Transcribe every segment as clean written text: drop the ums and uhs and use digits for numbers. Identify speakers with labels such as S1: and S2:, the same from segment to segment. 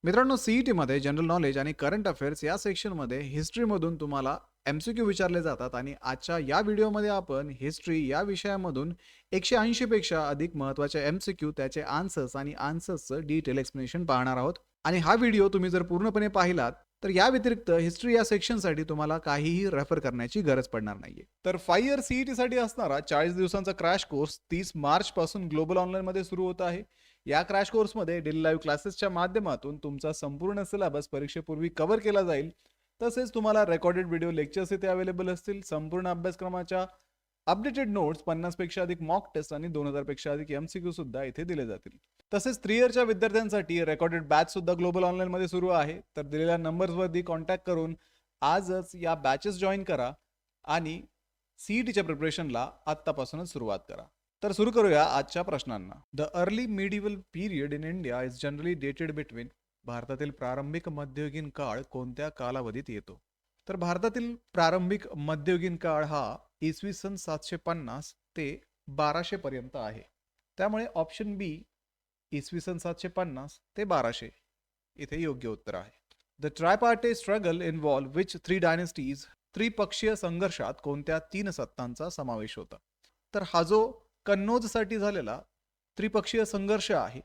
S1: मित्रांनो, सीईटीमध्ये general knowledge आणि current affairs या सेक्शनमध्ये हिस्ट्रीमधून तुम्हाला एमसीक्यू विचारले जातात आणि आजच्या या व्हिडिओमध्ये आपण हिस्ट्री या विषयामधून 180 पेक्षा अधिक महत्त्वाचे एमसीक्यू, त्याचे आन्सर्स आणि आन्सर्सचं डिटेल एक्सप्लेनेशन पाहणार आहोत. आणि हा व्हिडिओ तुम्ही जर पूर्णपणे पाहिलात तर या व्यतिरिक्त हिस्ट्री या सेक्शनसाठी तुम्हाला काहीही रेफर करण्याची गरज पडणार नाहीये. तर 5 इयर सीईटीसाठी असणारा 40 दिवसांचा क्रॅश कोर्स 30 मार्च पासून ग्लोबल ऑनलाईनमध्ये सुरू होत आहे. या क्रॅश कोर्समध्ये डेली लाईव्ह क्लासेसच्या माध्यमातून तुमचा संपूर्ण सिलेबस परीक्षेपूर्वी कव्हर केला जाईल. तसेच तुम्हाला रेकॉर्डेड व्हिडिओ लेक्चर्स इथे अवेलेबल असतील. संपूर्ण अभ्यासक्रमाच्या अपडेटेड नोट्स, 50 पेक्षा अधिक मॉक टेस्ट आणि 2000 पेक्षा अधिक एमसीक्यू सुद्धा इथे दिले जातील. तसेच 3 इयरच्या विद्यार्थ्यांसाठी रेकॉर्डेड बॅच सुद्धा ग्लोबल ऑनलाईन मध्ये सुरू आहे. तर दिलेल्या नंबर्सवरती कॉन्टॅक्ट करून आजच या बॅचेस जॉईन करा आणि सीईटीच्या प्रिपरेशनला आत्तापासूनच सुरुवात करा. तर सुरू करूया आजच्या प्रश्नांना. The early medieval period in India is generally dated between. भारतातील प्रारंभिक मध्ययुगीन काळ कोणत्या कालावधीत येतो? तर भारतातील प्रारंभिक मध्ययुगीन काळ हा इसवी सन 750 ते 1200 पर्यंत आहे. त्यामुळे ऑप्शन बी इसवी सन 750 ते 1200 इथे योग्य उत्तर आहे. The tripartite struggle involve which 3 dynasties. त्रिपक्षीय संघर्षात कोणत्या 3 सत्तांचा समावेश होता? तर हा जो कन्नौजसाठी झालेला त्रिपक्षीय संघर्ष आहे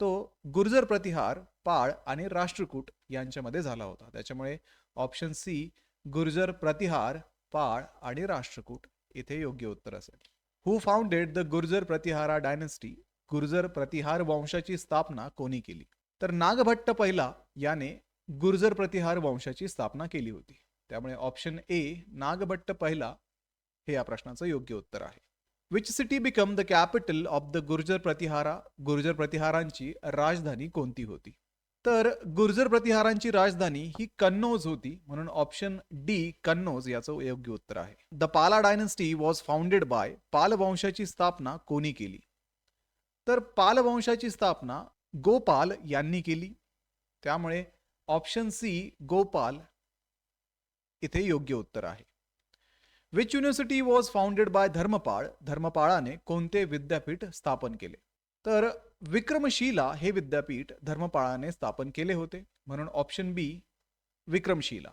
S1: तो गुर्जर प्रतिहार, पाळ आणि राष्ट्रकूट यांच्यामध्ये झाला होता. त्याच्यामुळे ऑप्शन सी गुर्जर प्रतिहार, पाळ आणि राष्ट्रकूट इथे योग्य उत्तर असेल. Who founded the Gurjara Pratihara dynasty. Gurjara Pratihara वंशाची स्थापना कोणी केली? तर नागभट्ट पहिला याने गुर्जर प्रतिहार वंशाची स्थापना केली होती. त्यामुळे ऑप्शन ए नागभट्ट पहिला हे या प्रश्नाचं योग्य उत्तर आहे. Which city become the capital of the Gurjara Pratihara. Gurjara प्रतिहारांची राजधानी कोणती होती? तर गुर्जर प्रतिहारांची राजधानी ही कन्नौज होती, म्हणून ऑप्शन डी कन्नौज याचं योग्य उत्तर आहे. The Pala dynasty was founded bye. पाल वंशाची स्थापना कोणी केली? तर पाल वंशाची स्थापना गोपाल यांनी केली. त्यामुळे ऑप्शन सी गोपाल इथे योग्य उत्तर आहे. Which university was founded by Dharmapal. धर्मपाळाने कोणते विद्यापीठ स्थापन केले? तर विक्रमशिला हे विद्यापीठ धर्मपाळाने स्थापन केले होते, म्हणून option B Vikramashila.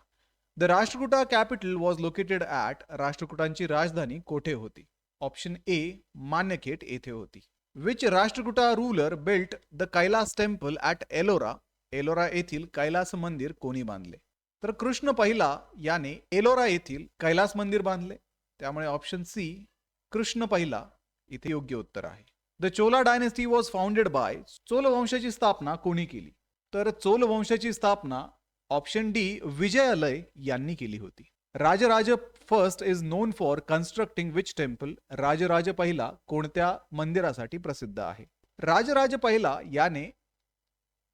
S1: The Rashtrakuta capital was located at. राष्ट्रकुटांची राजधानी कोठे होती? ऑप्शन ए मान्यखेट येथे होती. Which Rashtrakuta ruler built the Kailasa temple at Ellora. Ellora येथील कैलास मंदिर कोणी बांधले? तर कृष्ण पहिला याने एलोरा येथील कैलास मंदिर बांधले. त्यामुळे ऑप्शन सी कृष्ण पहिला इथे योग्य उत्तर आहे. The Chola dynasty was founded bye. Chola वंशाची स्थापना कोणी केली? तर चोल वंशाची स्थापना ऑप्शन डी विजयालय यांनी केली होती. Rajaraja first is known for constructing which temple. Rajaraja पहिला कोणत्या मंदिरासाठी प्रसिद्ध आहे? राजराज पहिला याने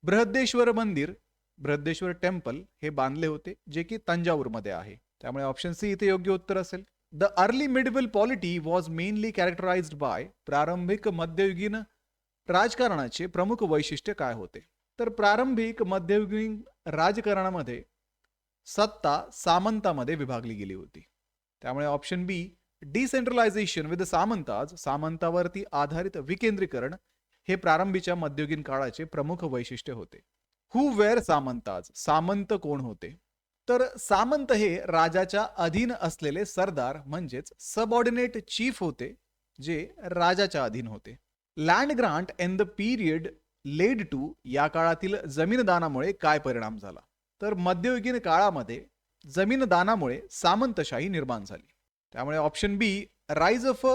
S1: बृहदेश्वर मंदिर, बृहदेश्वर टेम्पल हे बांधले होते, जे की तंजावूरमध्ये आहे. त्यामुळे ऑप्शन सी इथे योग्य उत्तर असेल. The early medieval polity was mainly characterised by. प्रारंभिक मध्ययुगीन राजकारणाचे प्रमुख वैशिष्ट्य काय होते? तर प्रारंभिक मध्ययुगीन राजकारणामध्ये सत्ता सामंतामध्ये विभागली गेली होती. त्यामुळे ऑप्शन बी डिसेंट्रलायझेशन विथ सामंताज. सामंतावरती आधारित विकेंद्रीकरण हे प्रारंभीच्या मध्ययुगीन काळाचे प्रमुख वैशिष्ट्य होते. हु वेअर सामंताज. सामंत कोण होते? तर सामंत हे राजाच्या अधीन असलेले सरदार म्हणजेच सबऑर्डिनेट चीफ होते, जे राजाच्या अधीन होते. Land grant in the period led to. या काळातील जमीन दानामुळे काय परिणाम झाला? तर मध्ययुगीन काळामध्ये जमीन दानामुळे सामंतशाही निर्माण झाली. त्यामुळे ऑप्शन बी राईज ऑफ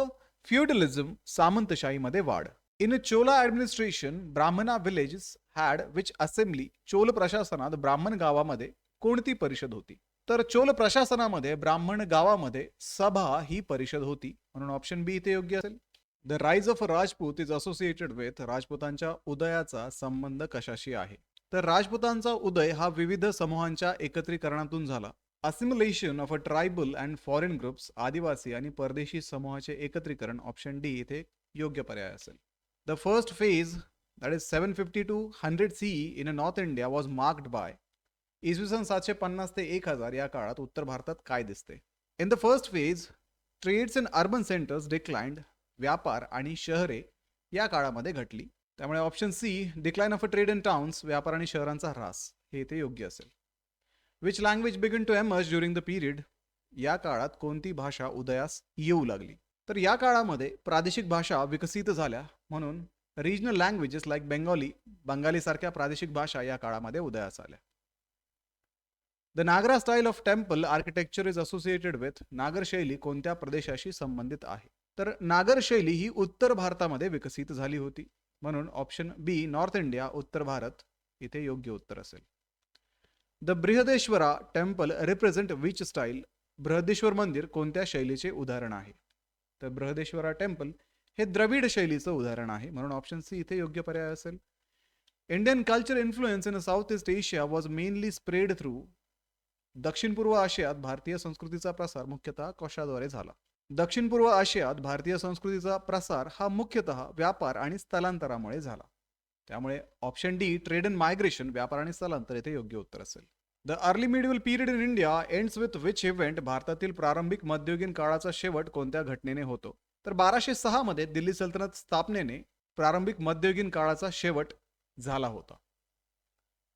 S1: फ्युडलिझम, सामंतशाहीमध्ये वाढ. इन चोला ऍडमिनिस्ट्रेशन ब्राह्मणा villages had which assembly. Chola प्रशासनात ब्राह्मण गावामध्ये कोणती परिषद होती? तर चोल प्रशासनामध्ये ब्राह्मण गावामध्ये सभा ही परिषद होती, म्हणून ऑप्शन बी इथे योग्य असेल. The rise of Rajput is associated with. राजपुतांच्या उदयाचा संबंध कशाशी आहे? तर राजपुतांचा उदय हा विविध समूहांच्या एकत्रीकरणातून झाला. Assimilation of a tribal and foreign groups. आदिवासी आणि परदेशी समूहाचे एकत्रीकरण. ऑप्शन डी इथे योग्य पर्याय असेल. The first phase that is 750 to 100 CE in North India was marked by. इसवी सन 750 ते 1000 या काळात उत्तर भारतात काय दिसते? In the first phase trades in urban centres declined. व्यापार आणि शहरे या काळामध्ये घटली. त्यामुळे option C decline of a trade in towns, व्यापार आणि शहरांचा ह्रास, हे इथे योग्य असेल. Which language began to emerge during the period, या काळात कोणती भाषा उदयास येऊ लागली. तर या काळामध्ये प्रादेशिक भाषा विकसित झाल्या, म्हणून रिजनल लँग्वेजेस लाईक बंगाली सारख्या प्रादेशिक भाषा या काळामध्ये उदयास आल्या. The Nagara style of temple architecture is associated with, Nagara शैली कोणत्या प्रदेशाशी संबंधित आहे. तर नागर शैली ही उत्तर भारतामध्ये विकसित झाली होती, म्हणून ऑप्शन बी नॉर्थ इंडिया, उत्तर भारत, इथे योग्य उत्तर असेल. The Brihadeshwara temple represent which style, Brihadeshwara मंदिर कोणत्या शैलीचे उदाहरण आहे. तर बृहदेश्वरा टेम्पल हे द्रविड शैलीचं उदाहरण आहे, म्हणून ऑप्शन सी इथे योग्य पर्याय असेल. Indian culture influence in south east Asia was mainly spread through, दक्षिण पूर्व आशियात भारतीय संस्कृतीचा प्रसार मुख्यतः कशाद्वारे झाला. दक्षिण पूर्व आशियात भारतीय संस्कृतीचा प्रसार हा मुख्यतः व्यापार आणि स्थलांतरामुळे झाला. त्यामुळे option D trade and migration, व्यापार आणि स्थलांतर, इथे योग्य उत्तर असेल. The early medieval period in India ends with which event, भारतातील प्रारंभिक मध्ययुगीन काळाचा शेवट कोणत्या घटनेने होतो. तर 1206 मध्ये दिल्ली सल्तनत स्थापनेने प्रारंभिक मध्ययुगीन काळाचा शेवट झाला होता,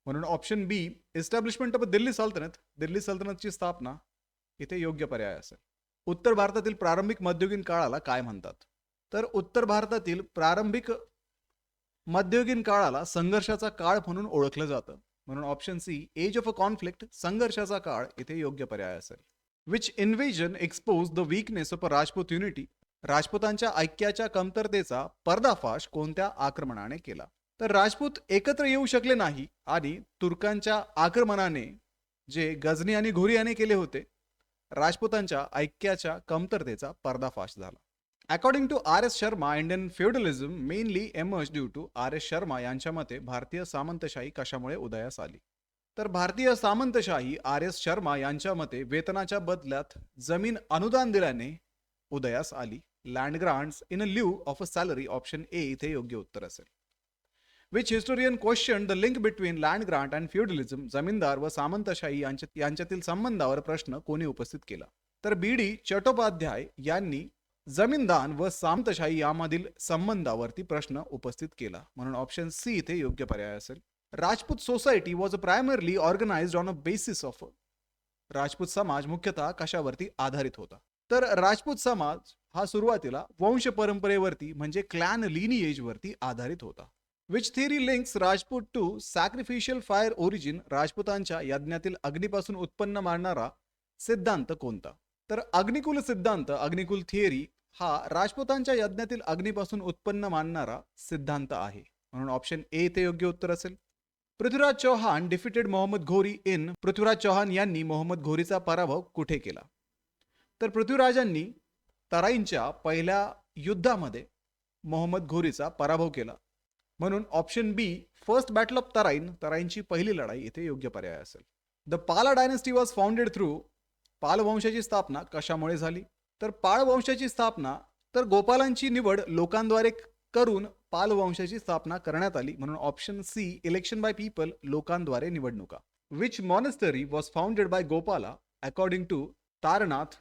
S1: म्हणून option B establishment of Delhi sultanate, Delhi सल्तनतची स्थापना, इथे योग्य पर्याय असेल. उत्तर भारतातील प्रारंभिक मध्ययुगीन काळाला काय म्हणतात. तर उत्तर भारतातील प्रारंभिक मध्ययुगीन काळाला संघर्षाचा काळ म्हणून ओळखलं जातं, म्हणून option C age of a conflict, संघर्षाचा काळ, इथे योग्य पर्याय असेल. Which invasion expose the weakness of a Rajput unity, राजपुतांच्या ऐक्याच्या कमतरतेचा पर्दाफाश कोणत्या आक्रमणाने केला. तर राजपूत एकत्र येऊ शकले नाही आणि तुर्कांच्या आक्रमणाने, जे गझनी आणि घोरी याने केले होते, राजपुतांच्या ऐक्याच्या कमतरतेचा पर्दाफाश झाला. According to R S Sharma, Indian feudalism mainly emerge due to, R S Sharma यांच्या मते भारतीय सामंतशाही कशामुळे उदयास आली. तर भारतीय सामंतशाही आर एस शर्मा यांच्या मते वेतनाच्या बदल्यात जमीन अनुदान दिल्याने उदयास आली. Land grants in a lieu of a salary, option A इथे योग्य उत्तर असेल. Which historian question the link between land grant and feudalism, जमीनदार व सामंतशाही यांच्यातील संबंधावर प्रश्न कोणी उपस्थित केला. तर बी डी चट्टोपाध्याय यांनी जमीनदान व सामंतशाही यामधील संबंधावरती प्रश्न उपस्थित केला, म्हणून ऑप्शन सी इथे योग्य पर्याय असेल. Rajput society was primarily organised on a basis of, Rajput समाज मुख्यतः कशावरती आधारित होता. तर राजपूत समाज हा सुरुवातीला वंश परंपरेवरती म्हणजे क्लॅन लिनिएज वरती आधारित होता. Which theory links Rajput to sacrificial fire origin, राजपुतांच्या यज्ञातील अग्नीपासून उत्पन्न मारणारा सिद्धांत कोणता. तर अग्निकुल सिद्धांत, अग्निकुल थिअरी हा राजपुतांच्या यज्ञातील अग्नीपासून उत्पन्न मानणारा सिद्धांत आहे, म्हणून ऑप्शन ए ते योग्य उत्तर असेल. Prithviraj Chauhan defeated Mohammed Ghori in, Prithviraj Chauhan यांनी मोहम्मद घोरीचा पराभव कुठे केला. तर पृथ्वीराजांनी तराईंच्या पहिल्या युद्धामध्ये मोहम्मद घोरीचा पराभव केला, म्हणून option B first battle of Tarain, तराईंची पहिली लढाई, इथे योग्य पर्याय असेल. The Pala dynasty was founded through, Pala वंशाची स्थापना कशामुळे झाली. तर पाळ वंशाची स्थापना, तर गोपालांची निवड लोकांद्वारे करून पाल वंशाची स्थापना करण्यात आली, म्हणून option C election by people, लोकांद्वारे निवडणुका. Which monastery was founded by Gopala according to Taranath,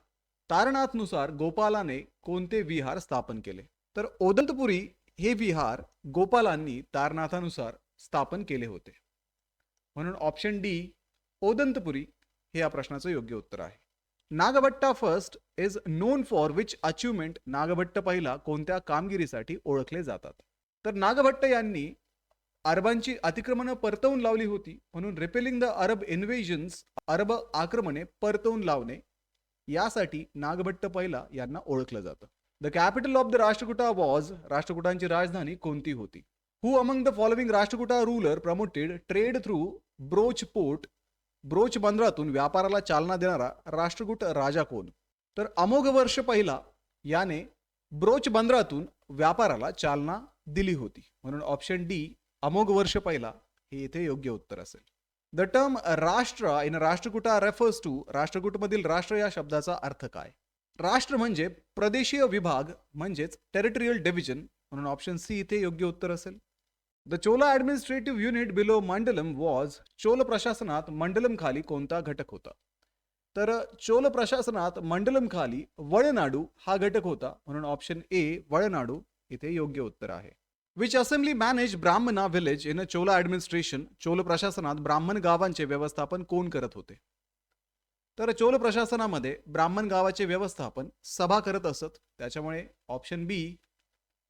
S1: तारनाथनुसार गोपालाने कोणते विहार स्थापन केले. तर ओदंतपुरी हे विहार गोपालांनी तारनाथानुसार स्थापन केले होते, म्हणून ऑप्शन डी ओदंतपुरी हे या प्रश्नाचं योग्य उत्तर आहे. Nagabhatta first is known for which achievement, Nagabhata पहिला कोणत्या कामगिरीसाठी ओळखले जातात. तर नागभट्ट यांनी अरबांची अतिक्रमण परतवून लावली होती, म्हणून रिपेलिंग द अरब इन्व्हेजन्स, अरब आक्रमणे परतवून लावणे, यासाठी नागभट्ट पहिला यांना ओळखलं जातं. The capital of the Rashtrakuta was, राष्ट्रकुटांची राजधानी कोणती होती. Who among the following Rashtrakuta ruler promoted trade through Broach port, Broach बंदरातून व्यापाराला चालना देणारा राष्ट्रकूट राजा कोण. तर अमोघ वर्ष पहिला याने ब्रोच बंदरातून व्यापाराला चालना दिली होती, म्हणून ऑप्शन डी अमोघ वर्ष पहिला हे इथे योग्य उत्तर असेल. द टर्म राष्ट्र इन राष्ट्रकुटा रेफर्स टू, राष्ट्रकूटमधील राष्ट्र या शब्दाचा अर्थ काय. राष्ट्र म्हणजे प्रदेशीय विभाग म्हणजेच टेरिटोरियल डिव्हिजन, म्हणून ऑप्शन सी इथे योग्य उत्तर असेल. The Chola administrative unit below mandalam was, Chola प्रशासनात मंडलम खाली कोणता घटक होता. तर चोल प्रशासनात मंडलम खाली वळनाडू हा घटक होता, म्हणून ऑप्शन ए वळनाडू इथे योग्य उत्तर आहे. विच असेंब्ली मॅनेज ब्राह्मणा village in a Chola administration. Chola प्रशासनात ब्राह्मण गावांचे व्यवस्थापन कोण करत होते? तर चोल प्रशासनामध्ये ब्राह्मण गावाचे व्यवस्थापन सभा करत असत. त्याच्यामुळे ऑप्शन बी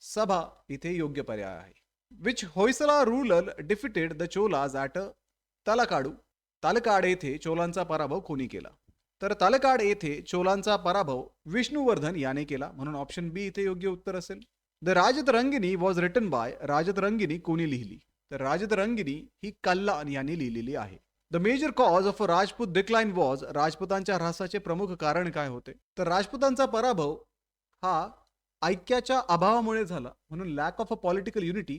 S1: सभा इथे योग्य पर्याय आहे. Which Hoysala ruler defeated the Cholas at Talakadu. Talakad येथे चोलांचा पराभव कोणी केला? तर तालकाड येथे चोलांचा पराभव विष्णुवर्धन याने केला, म्हणून ऑप्शन बी इथे योग्य उत्तर असेल. The Rajatarangini was written by. Rajatarangini कोणी लिहिली? तर राजतरंगिणी ही कल्लान यांनी लिहिलेली आहे. The major cause of Rajput decline was. राजपुतांच्या ह्रासाचे प्रमुख कारण काय होते? तर राजपुतांचा पराभव हा ऐक्याच्या अभावामुळे झाला, म्हणून lack of a political unity,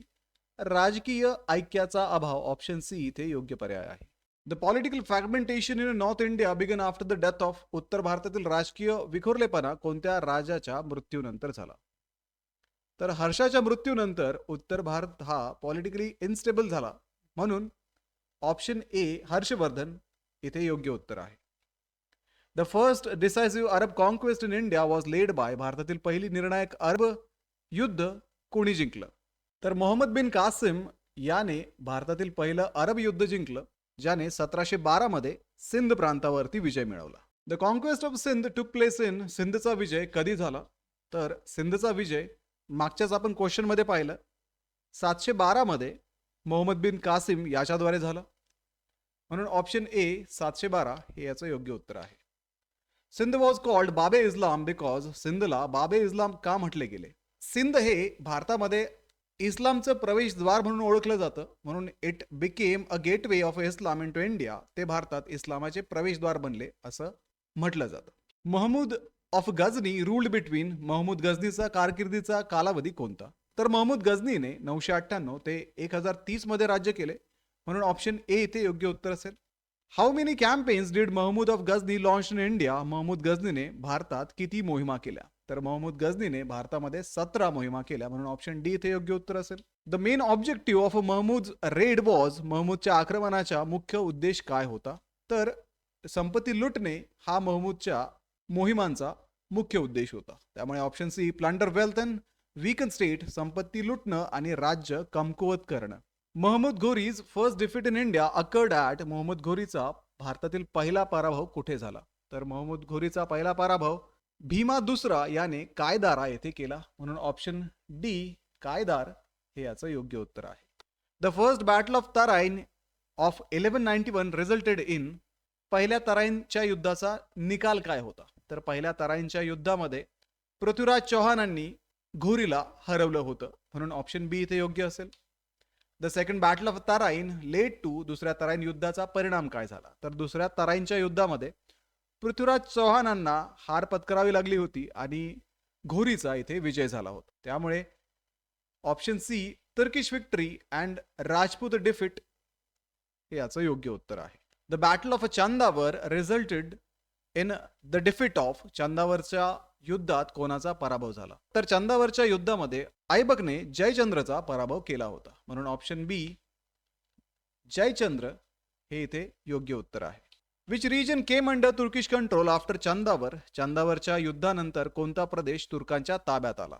S1: राजकीय ऐक्याचा अभाव. ऑप्शन सी इथे योग्य पर्याय आहे. The political fragmentation in north India began after the death of. उत्तर भारतातील राजकीय विखुरलेपणा कोणत्या राजाच्या मृत्यूनंतर झाला? तर हर्षाच्या मृत्यूनंतर उत्तर भारत हा पॉलिटिकली इनस्टेबल झाला, म्हणून ऑप्शन ए हर्षवर्धन इथे योग्य उत्तर आहे. The first decisive Arab conquest in India was led by. भारतातील पहिली निर्णायक अरब युद्ध कोणी जिंकलं? तर मोहम्मद बिन कासिम याने भारतातील पहिलं अरब युद्ध जिंकलं, ज्याने 1712 मध्ये सिंध प्रांतावरती विजय मिळवला. The conquest of Sindh took place in. सिंधचा विजय कधी झाला? तर सिंधचा विजय मागच्याच आपण क्वेश्चन मध्ये पाहिलं, 712 मध्ये मोहम्मद बिन कासिम याच्याद्वारे झाला, म्हणून ऑप्शन ए 712 हे याचं योग्य उत्तर आहे. सिंध वॉज कॉल्ड बाबे इस्लाम बिकॉज. सिंधला बाबे इस्लाम का म्हटले गेले? सिंध हे भारतामध्ये इस्लामचं प्रवेशद्वार म्हणून ओळखलं जातं, म्हणून it became a gateway of Islam in to India. ते भारतात इस्लामाचे प्रवेशद्वार बनले असं म्हटलं जातं. Mahmud of Ghazni ruled between. Mahmud गझनीचा कारकिर्दीचा कालावधी कोणता? तर महमूद गझनीने 998 ते 1030 मध्ये राज्य केले, म्हणून ऑप्शन ए इथे योग्य उत्तर असेल. How many campaigns did Mahmud of Ghazni launch in India. Mahmud गझनीने भारतात किती मोहिमा केल्या? तर महमूद गझनीने भारतामध्ये 17 मोहिमा केल्या, म्हणून ऑप्शन डी इथे योग्य उत्तर असेल. The main objective of Mahmud raid was. महमूदच्या आक्रमणाचा मुख्य उद्देश काय होता? तर संपत्ती लुटणे हा महमूदच्या मोहिमांचा मुख्य उद्देश होता. त्यामुळे option C plunder wealth and weaken state. संपत्ती लुटणं आणि राज्य कमकुवत करणं. Mahmud Ghori's first defeat in India occurred at. Mahmud घोरीचा भारतातील पहिला पराभव कुठे झाला? तर महमूद घोरीचा पहिला पराभव भीमा दुसरा याने कायदारा येथे केला, म्हणून ऑप्शन डी कायदार हे याचं योग्य उत्तर आहे. The first battle of Tarain of 1191 रिझल्टेड in. पहिल्या तराइनच्या युद्धाचा निकाल काय होता? तर पहिल्या तराइनच्या युद्धामध्ये पृथ्वीराज चौहानांनी घोरीला हरवलं होतं, म्हणून ऑप्शन बी इथे योग्य असेल. The second battle of Tarain led to. दुसऱ्या तराइन युद्धाचा परिणाम काय झाला? तर दुसऱ्या तराइनच्या युद्धामध्ये पृथ्वीराज चौहानांना हार पत्करावी लागली होती आणि घोरीचा इथे विजय झाला होता. त्यामुळे option C Turkish victory and Rajput defeat हे याचं योग्य उत्तर आहे. The battle of Chandawar resulted in the defeat of. चंदावरच्या युद्धात कोणाचा पराभव झाला? तर चंदावरच्या युद्धामध्ये ऐबकने जयचंद्रचा पराभव केला होता, म्हणून ऑप्शन बी जयचंद्र हे इथे योग्य उत्तर आहे. Which region came under Turkish control after Chandawar. चंदावरच्या युद्धानंतर कोणता प्रदेश तुर्कांच्या ताब्यात आला?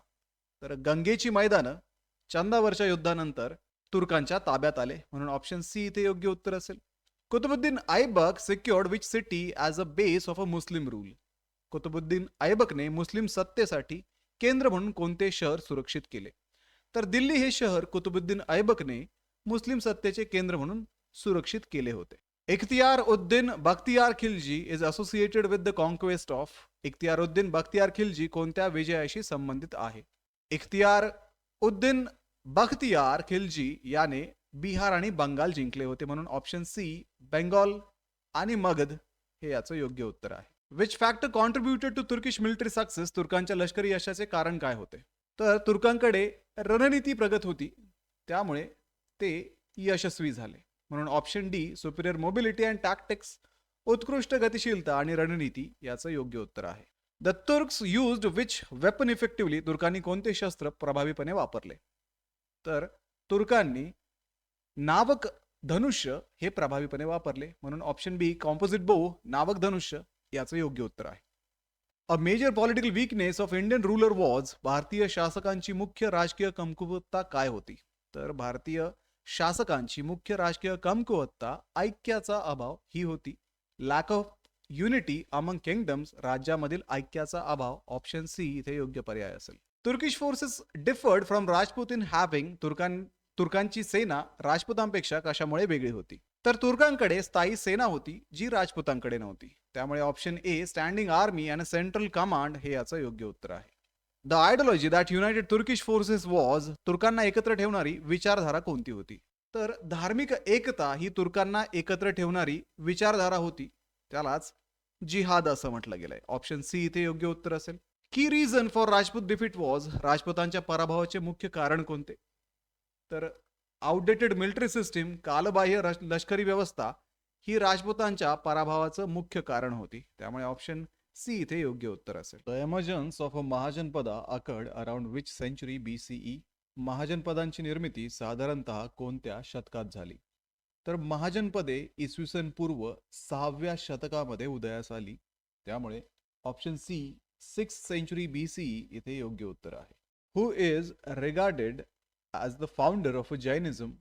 S1: तर गंगेची मैदानं चंदावरच्या युद्धानंतर तुर्कांच्या ताब्यात आले, म्हणून ऑप्शन सी इथे योग्य उत्तर असेल. Qutbuddin Aibak secured which city as a base of a Muslim rule. Qutbuddin ऐबकने मुस्लिम सत्तेसाठी केंद्र म्हणून कोणते शहर सुरक्षित केले? तर दिल्ली हे शहर कुतुबुद्दीन ऐबकने मुस्लिम सत्तेचे केंद्र म्हणून सुरक्षित केले होते. इख्तियार Uddin Bakhtiyar Khilji is associated with the conquest of. इख्तियार उद्दीन बख्तियार खिलजी कोणत्या विजयाशी संबंधित आहे? इख्तियार उद्दीन बख्तियार खिलजी याने बिहार आणि बंगाल जिंकले होते, म्हणून ऑप्शन सी बेंगॉल आणि मगध हे याचं योग्य उत्तर आहे. Which factor contributed to Turkish military success. तुर्कांच्या लष्करी यशाचे कारण काय होते? तर तुर्कांकडे रणनीती प्रगत होती, त्यामुळे ते यशस्वी झाले, म्हणून option D superior mobility and tactics. उत्कृष्ट गतिशीलता आणि रणनीती याचं योग्य उत्तर आहे. The Turks used which weapon effectively. तुर्कांनी कोणते शस्त्र प्रभावीपणे वापरले? तर तुर्कांनी नावक धनुष्य हे प्रभावीपणे वापरले, म्हणून ऑप्शन बी कॉम्पोजिट बो नावक धनुष्य याचं योग्य उत्तर आहे. A major political weakness of Indian ruler was, भारतीय शासकांची मुख्य राजकीय कमकुवतता काय होती? तर भारतीय शासकांची मुख्य राजकीय कमकुवतता ऐक्याचा अभाव ही होती. Lack of unity among kingdoms, राज्यामधील ऐक्याचा अभाव. ऑप्शन सी इथे योग्य पर्याय असेल. Turkish forces differed from Rajput in having, तुर्कांची सेना राजपुतांपेक्षा कशामुळे वेगळी होती? तर तुर्कांकडे स्थायी सेना होती जी राजपुतांकडे नव्हती. त्यामुळे option A standing army and central command हे याचं योग्य उत्तर आहे. The ideology that united Turkish forces was, तुर्कांना एकत्र ठेवणारी विचारधारा कोणती होती? तर धार्मिक एकता ही तुर्कांना एकत्र ठेवणारी विचारधारा होती. त्यालाच जिहाद असं म्हटलं गेलंय. ऑप्शन सी इथे योग्य उत्तर असेल. Key reason for Rajput defeat was, राजपुतांच्या पराभवाचे मुख्य कारण कोणते? तर आउटडेटेड मिलिटरी सिस्टीम, कालबाह्य लष्करी व्यवस्था ही राजपुतांच्या पराभवाचं मुख्य कारण होती. त्यामुळे ऑप्शन सी इथे योग्य उत्तर असेल. The emergence of a Mahajanapada occurred around which century BCE, महाजनपदांची निर्मिती साधारणतः कोणत्या शतकात झाली? तर महाजनपदे इसवी सन पूर्व 6व्या शतकामध्ये उदयास आली. त्यामुळे option C 6th century BCE इथे योग्य उत्तर आहे. Who is regarded as the founder of Jainism,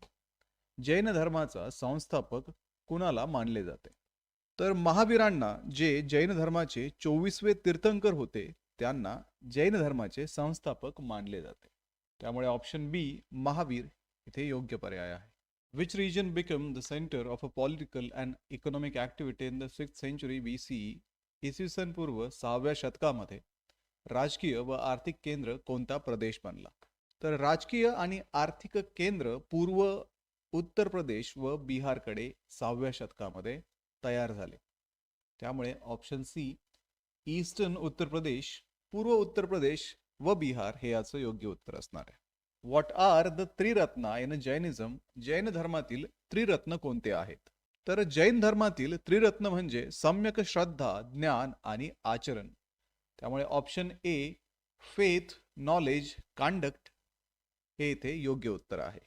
S1: Jain धर्माचा संस्थापक कुणाला मानले जाते? तर महावीरांना, जे जैन धर्माचे 24वे तीर्थंकर होते, त्यांना जैन धर्माचे संस्थापक मानले जाते. त्यामुळे ऑप्शन बी महावीर इथे योग्य पर्याय आहे. Which region become the centre of a political and economic activity in the 6th century BCE, इसवी सन पूर्व 6व्या शतकामध्ये राजकीय व आर्थिक केंद्र कोणता प्रदेश बनला? तर राजकीय आणि आर्थिक केंद्र पूर्व उत्तर प्रदेश व बिहारकडे 6व्या शतकामध्ये तयार झाले. त्यामुळे option C eastern Uttar Pradesh, पूर्व उत्तर प्रदेश व बिहार हे याचं योग्य उत्तर असणार आहे. What are the triratna in Jainism, Jain धर्मातील त्रिरत्न कोणते आहेत? तर जैन धर्मातील त्रिरत्न म्हणजे सम्यक श्रद्धा, ज्ञान आणि आचरण. त्यामुळे option a faith, knowledge, conduct हे इथे योग्य उत्तर आहे.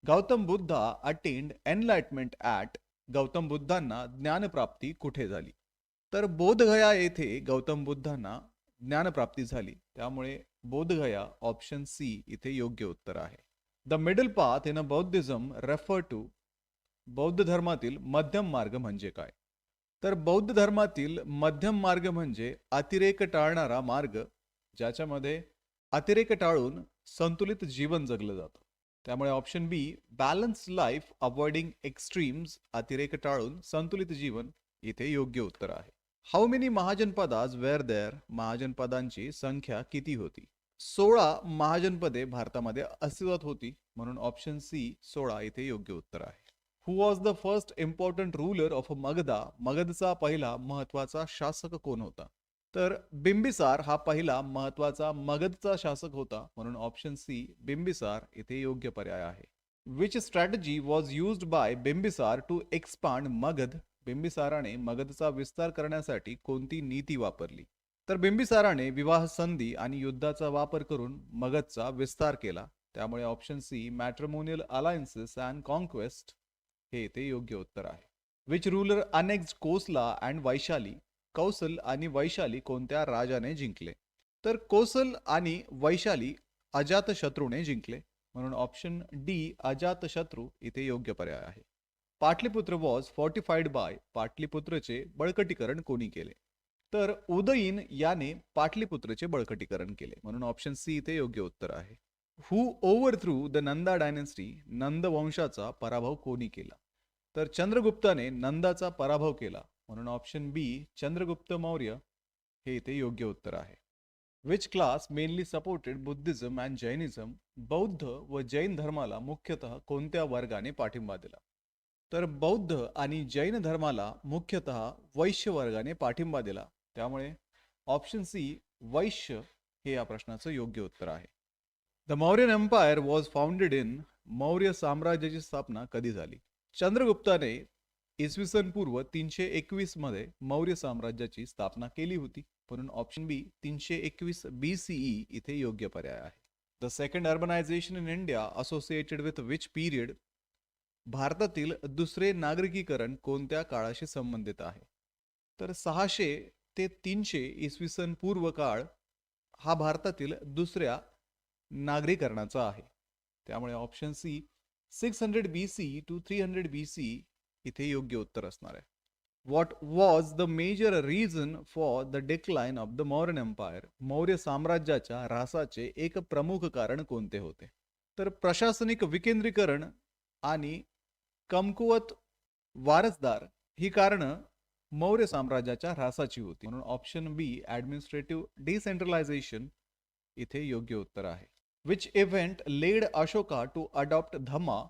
S1: Gautam Buddha attend enlightenment at, Gautam बुद्धांना ज्ञानप्राप्ती कुठे झाली? तर बोधगया येथे गौतम बुद्धांना ज्ञानप्राप्ती झाली. त्यामुळे बोधगया ऑप्शन सी इथे योग्य उत्तर आहे. The middle path in a Buddhism refer to, बौद्ध धर्मातील मध्यम मार्ग म्हणजे काय? तर बौद्ध धर्मातील मध्यम मार्ग म्हणजे अतिरेक टाळणारा मार्ग, ज्याच्यामध्ये अतिरेक टाळून संतुलित जीवन जगलं जातं. त्यामुळे ऑप्शन बी बॅलन्स लाईफ अवॉइडिंग एक्स्ट्रीम्स, अतिरेक टाळून संतुलित जीवन इथे योग्य उत्तर आहे. हाऊ मेनी महाजनपदाज वेअर देअर, महाजनपदांची संख्या किती होती? 16 महाजनपदे भारतामध्ये अस्तित्वात होती, म्हणून ऑप्शन सी 16 इथे योग्य उत्तर आहे. Who was the first important ruler of Magadha, मगधचा पहिला महत्वाचा शासक कोण होता? तर बिंबिसार हा पहिला महत्वाचा मगधचा शासक होता, म्हणून ऑप्शन सी बिंबिसार इथे योग्य पर्याय आहे. Which strategy was used by Bimbisara to expand Magadha, बिंबिसाराने मगधचा विस्तार करण्यासाठी कोणती नीती वापरली? तर बिंबिसाराने विवाह संधी आणि युद्धाचा वापर करून मगधचा विस्तार केला. त्यामुळे option C matrimonial alliances and conquest हे इथे योग्य उत्तर आहे. Which ruler annexed Kosala and Vaishali, Kausal आणि वैशाली कोणत्या राजाने जिंकले? तर कोसल आणि वैशाली अजातशत्रूने जिंकले, म्हणून ऑप्शन डी अजातशत्रू इथे योग्य पर्याय आहे. पाटलीपुत्र वॉज फोर्टिफाईड बाय, पाटलीपुत्रचे बळकटीकरण कोणी केले? तर उदयीन याने पाटलीपुत्रचे बळकटीकरण केले, म्हणून ऑप्शन सी इथे योग्य उत्तर आहे. हु ओव्हरथ्रू द नंदा डायनेस्टी, नंद वंशाचा पराभव कोणी केला? तर चंद्रगुप्ताने नंदाचा पराभव केला, म्हणून ऑप्शन बी चंद्रगुप्त मौर्य हे इथे योग्य उत्तर आहे. Which class mainly supported Buddhism and Jainism, बौद्ध व जैन धर्माला मुख्यतः कोणत्या वर्गाने पाठिंबा दिला? तर बौद्ध आणि जैन धर्माला मुख्यतः वैश्य वर्गाने पाठिंबा दिला. त्यामुळे ऑप्शन सी वैश्य हे या प्रश्नाचं योग्य उत्तर आहे. The Mauryan empire was founded in, Maurya साम्राज्याची स्थापना कधी झाली? चंद्रगुप्ताने इसवी सन पूर्व 321 मध्ये मौर्य साम्राज्याची स्थापना केली होती, म्हणून ऑप्शन बी 321 BCE इथे योग्य पर्याय आहे. The second urbanisation in India associated with which period, भारतातील दुसरे नागरिकीकरण कोणत्या काळाशी संबंधित आहे? तर 600 ते 300 इसवी सन पूर्व काळ हा भारतातील दुसऱ्या नागरीकरणाचा आहे. त्यामुळे option C 600 BC to 300 BC इथे योग्य उत्तर असणार आहे. What was the major reason for the decline of the Mauryan empire? Maurya साम्राज्याच्या ऱ्हासाचे एक प्रमुख कारण कोणते होते? तर प्रशासनिक विकेंद्रीकरण आणि कमकुवत वारसदार ही कारणं मौर्य साम्राज्याच्या ह्रासाची होती. म्हणून ऑप्शन बी ऍडमिनिस्ट्रेटिव्ह डिसेंट्रलायझेशन इथे योग्य उत्तर आहे. Which event led Ashoka to adopt dhamma?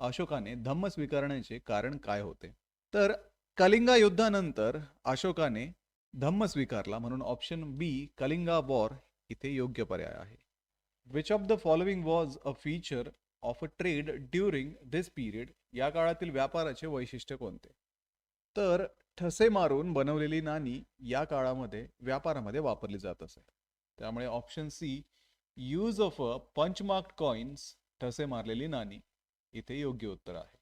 S1: अशोकाने धम्म स्वीकारण्याचे कारण काय होते? तर कलिंगा युद्धानंतर अशोकाने धम्म स्वीकारला, म्हणून ऑप्शन बी कलिंगा वॉर इथे योग्य पर्याय आहे. Which of the following was a feature of a trade during this period? या काळातील व्यापाराचे वैशिष्ट्य कोणते? तर ठसे मारून बनवलेली नाणी या काळामध्ये व्यापारामध्ये वापरली जात असे. त्यामुळे option C use of a punchmarked coins, ठसे मारलेली नाणी इथे योग्य उत्तर आहे.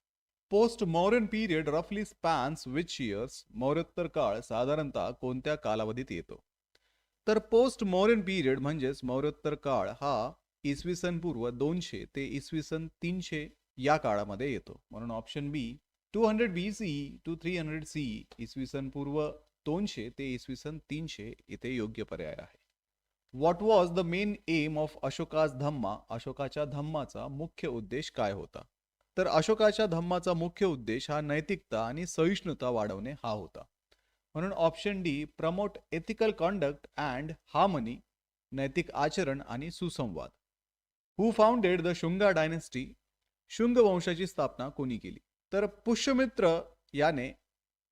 S1: पोस्ट मौर्यन पिरियड रफली स्पॅन्स विच इयर्स? मौर्योत्तर काळ साधारणतः कोणत्या कालावधीत येतो? तर पोस्ट मौर्यन पिरियड म्हणजेच मौर्योत्तर काळ हा इसवी सन पूर्व 200 ते इसवी सन 300 या काळामध्ये येतो. म्हणून option B 200 BC to 300 CE, इसवी सन पूर्व 200 ते इसवी सन 300 इथे योग्य पर्याय आहे. What was the main aim of Ashoka's dhamma? अशोकाच्या धम्माचा मुख्य उद्देश काय होता? तर अशोकाच्या धम्माचा मुख्य उद्देश हा नैतिकता आणि सहिष्णुता वाढवणे हा होता. म्हणून option D promote ethical conduct and harmony, नैतिक आचरण आणि सुसंवाद. Who founded the Shunga dynasty? Shunga वंशाची स्थापना कोणी केली? तर पुष्यमित्र याने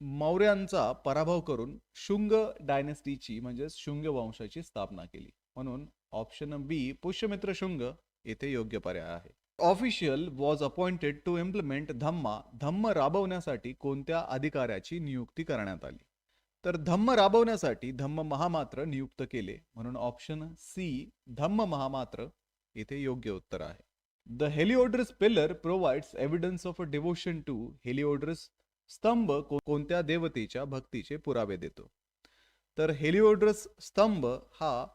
S1: मौर्यांचा पराभव करून शुंग डायनेस्टीची म्हणजेच शुंग वंशाची स्थापना केली. म्हणून ऑप्शन बी पुष्यमित्र शुंग येथे योग्य पर्याय आहे. Official was appointed to implement dhamma? Dhamma राबवण्यासाठी कोणत्या अधिकाऱ्याची नियुक्ती करण्यात आली? तर धम्म राबवण्यासाठी धम्म महामात्र नियुक्त केले. म्हणून ऑप्शन सी धम्म महामात्र येथे योग्य उत्तर आहे. The Heliodorus pillar provides evidence of a devotion to? Heliodorus स्तंभ कोणत्या देवतेच्या भक्तीचे पुरावे देतो? तर हेलिओड्रस स्तंभ हा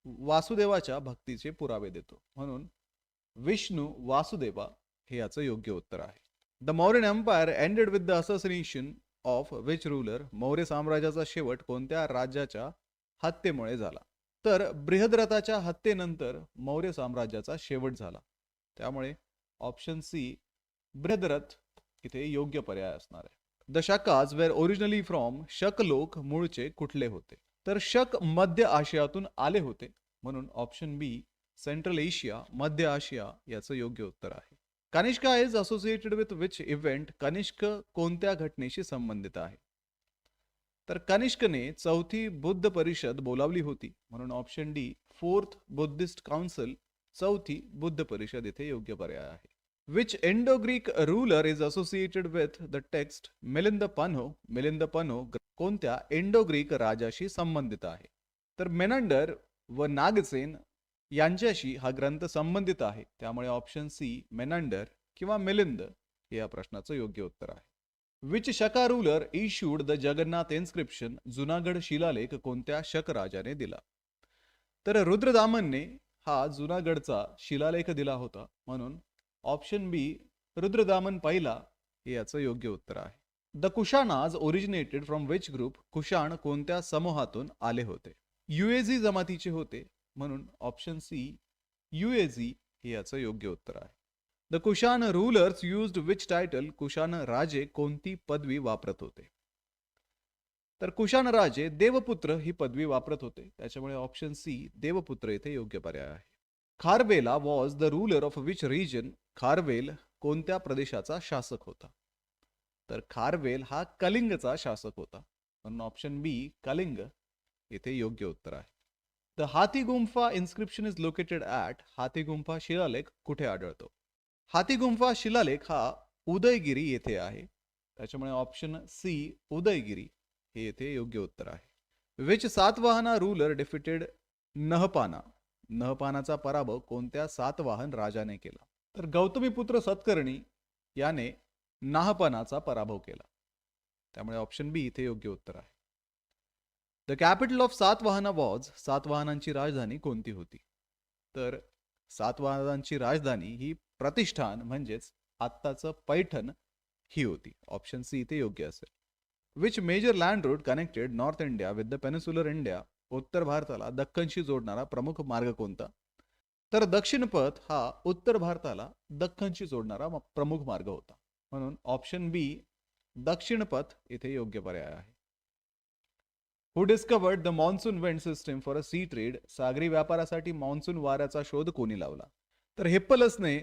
S1: वासुदेवाच्या भक्तीचे पुरावे देतो. म्हणून विष्णू वासुदेवा हे याचं योग्य उत्तर आहे. The Mauryan empire ended with the association of which ruler? Maurya साम्राज्याचा शेवट कोणत्या राज्याच्या हत्येमुळे झाला? तर बृहद्रथाच्या हत्येनंतर मौर्य साम्राज्याचा शेवट झाला. त्यामुळे ऑप्शन सी बृहद्रथ इथे योग्य पर्याय असणार आहे. The Shakas were originally from? Shaka लोक मूळचे कुठले होते? तर शक मध्य आशियातून आले होते. म्हणून ऑप्शन बी सेंट्रल एशिया, मध्य आशिया याचं योग्य उत्तर आहे. Kanishka is associated with which event? Kanishka कोणत्या घटनेशी संबंधित आहे? तर कनिष्कने चौथी बुद्ध परिषद बोलावली होती. म्हणून option D fourth Buddhist council, चौथी बुद्ध परिषद इथे योग्य पर्याय आहे. Which Indo Greek ruler is associated with the text Milinda Panho? Milinda Panho कोणत्या इंडो ग्रीक राजाशी संबंधित आहे? तर मेनंडर व नागसेन यांच्याशी हा ग्रंथ संबंधित आहे. त्यामुळे ऑप्शन सी मेनंडर किंवा मिलिंद हे या प्रश्नाचं योग्य उत्तर आहे. Which Shaka ruler issued the Jagannath inscription? Junagadh शिलालेख कोणत्या शक राजाने दिला? तर रुद्रदामनने हा जुनागडचा शिलालेख दिला होता. म्हणून ऑप्शन बी रुद्रदामन पहिला हे याचं योग्य उत्तर आहे. The Kushanas originated from which group? Kushan कोणत्या समूहातून आले होते? युएझी जमातीचे होते. म्हणून ऑप्शन सी युएझी हे याचं योग्य उत्तर आहे. The Kushan rulers used which title? Kushan राजे कोणती पदवी वापरत होते? तर कुशाण राजे देवपुत्र ही पदवी वापरत होते. त्याच्यामुळे ऑप्शन सी देवपुत्र येथे योग्य पर्याय आहे. Kharavela was the ruler of which region? Kharavela कोणत्या प्रदेशाचा शासक होता? तर खारवेल हा कलिंगचा शासक होता. म्हणून ऑप्शन बी कलिंग येथे योग्य उत्तर आहे. The Hathigumpha inscription is located at? Hathigumpha शिलालेख कुठे आढळतो? हाथीगुंफा शिलालेख हा उदयगिरी येथे आहे. त्याच्यामुळे ऑप्शन सी उदयगिरी हे येथे योग्य उत्तर आहे. Which Satavahana ruler defeated Nahapana? नहपानाचा पराभव कोणत्या सातवाहन राजाने केला? तर गौतमीपुत्र सतकर्णी याने नाहपानाचा पराभव केला. त्यामुळे ऑप्शन बी इथे योग्य उत्तर आहे. The capital of Satavahana was, सातवाहनांची राजधानी कोणती होती? तर सातवाहनांची राजधानी ही प्रतिष्ठान म्हणजेच आत्ताचं पैठण ही होती. ऑप्शन सी इथे योग्य असेल. Which major land route connected north India with the peninsular India, उत्तर भारताला दख्खनशी जोडणारा प्रमुख मार्ग कोणता? तर दक्षिण पथ हा उत्तर भारताला दख्खनशी जोडणारा प्रमुख मार्ग होता, म्हणून ऑप्शन बी दक्षिण पथ इथे योग्य पर्याय आहे. Who discovered the monsoon wind system for a sea trade, सागरी व्यापारासाठी मॉन्सून वाऱ्याचा शोध कोणी लावला? तर हिप्पलसने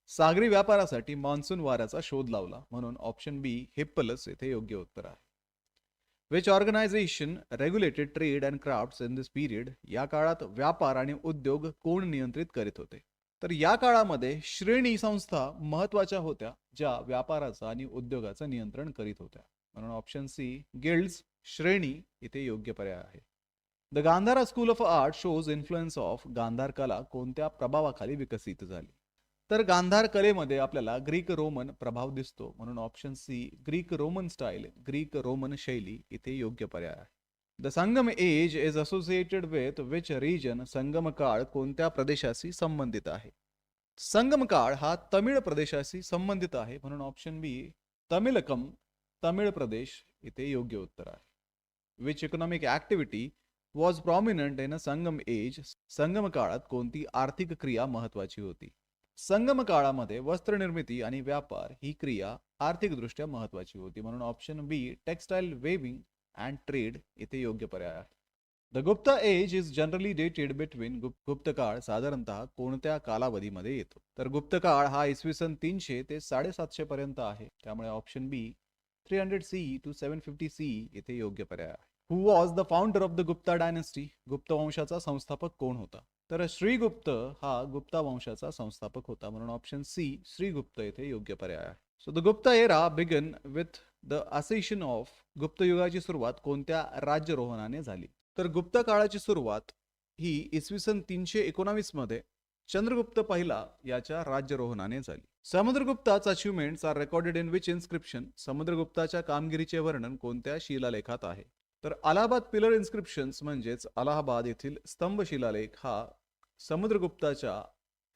S1: सागरी व्यापारासाठी मॉन्सून वाऱ्याचा शोध लावला, म्हणून ऑप्शन बी हिप्पलस येथे योग्य उत्तर आहे. Which organisation regulated trade and crafts in this period, या काळात व्यापार आणि उद्योग कोण नियंत्रित करीत होते? तर या काळामध्ये श्रेणी संस्था महत्वाच्या होत्या ज्या व्यापाराचं आणि उद्योगाचं नियंत्रण करीत होत्या, म्हणून ऑप्शन सी गिल्ड्स, श्रेणी इथे योग्य पर्याय आहे. The Gandhara school of art shows influence of, Gandhara कला कोणत्या प्रभावाखाली विकसित झाली? तर गांधार कलेमध्ये आपल्याला ग्रीक रोमन प्रभाव दिसतो, म्हणून option C Greek Roman style, Greek Roman शैली इथे योग्य पर्याय आहे. The Sangam age is associated with which region, Sangam काळ कोणत्या प्रदेशाशी संबंधित आहे? संगम काळ हा तमिळ प्रदेशाशी संबंधित आहे, म्हणून ऑप्शन बी तमिळकम, तमिळ प्रदेश इथे योग्य उत्तर आहे. Which economic activity was prominent in a Sangam age, Sangam काळात कोणती आर्थिक क्रिया महत्वाची होती? संगम काळामध्ये वस्त्रनिर्मिती आणि व्यापार ही क्रिया आर्थिकदृष्ट्या महत्वाची होती, म्हणून option B textile weaving and trade इथे योग्य पर्याय आहे. The Gupta age is generally dated between, Gupta काळ साधारणतः कोणत्या कालावधीमध्ये येतो? तर गुप्त काळ हा इसवी सन 300 ते 750 पर्यंत आहे, त्यामुळे option B 300 CE to 750 CE इथे योग्य पर्याय आहे. Who was the founder of the Gupta dynasty, Gupta वंशाचा संस्थापक कोण होता? तर श्रीगुप्त हा गुप्ता वंशाचा संस्थापक होता, म्हणून ऑप्शन सी श्रीगुप्त येथे योग्य पर्याय आहे. So the Gupta era began with the accession of, Gupta युगाची सुरुवात कोणत्या राज्यरोहणाने झाली? तर गुप्त काळाची सुरुवात ही इसवी सन 319 मध्ये चंद्रगुप्त पहिला याच्या राज्यरोहणाने झाली. समुद्रगुप्ताच achievements are recorded in which inscription, समुद्रगुप्ताच्या कामगिरीचे वर्णन कोणत्या शिलालेखात आहे? तर अलाहाबाद पिलर इन्स्क्रिप्शन्स म्हणजेच अलाहाबाद येथील स्तंभ शिलालेख हा समुद्रगुप्ताच्या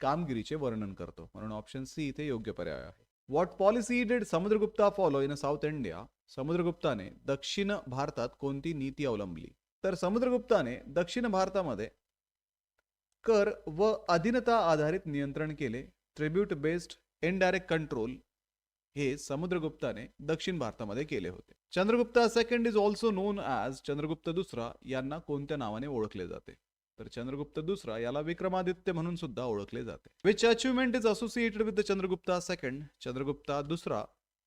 S1: कामगिरीचे वर्णन करतो, म्हणून ऑप्शन सी इथे योग्य पर्याय आहे. What policy did Samudragupta follow in South India, समुद्रगुप्ताने दक्षिण भारतात कोणती नीती अवलंबली? तर समुद्रगुप्ताने दक्षिण भारतामध्ये कर व अधीनता आधारित नियंत्रण केले. ट्रिब्यूट बेस्ड इनडायरेक्ट कंट्रोल हे समुद्रगुप्ताने दक्षिण भारतामध्ये केले होते. Chandragupta second is also non as, Chandragupta दुसरा यांना कोणत्या नावाने ओळखले जाते? तर चंद्रगुप्त दुसरा याला विक्रमादित्य म्हणून सुद्धा ओळखले जाते. Which achievement is associated with the Chandragupta second, Chandragupta दुसरा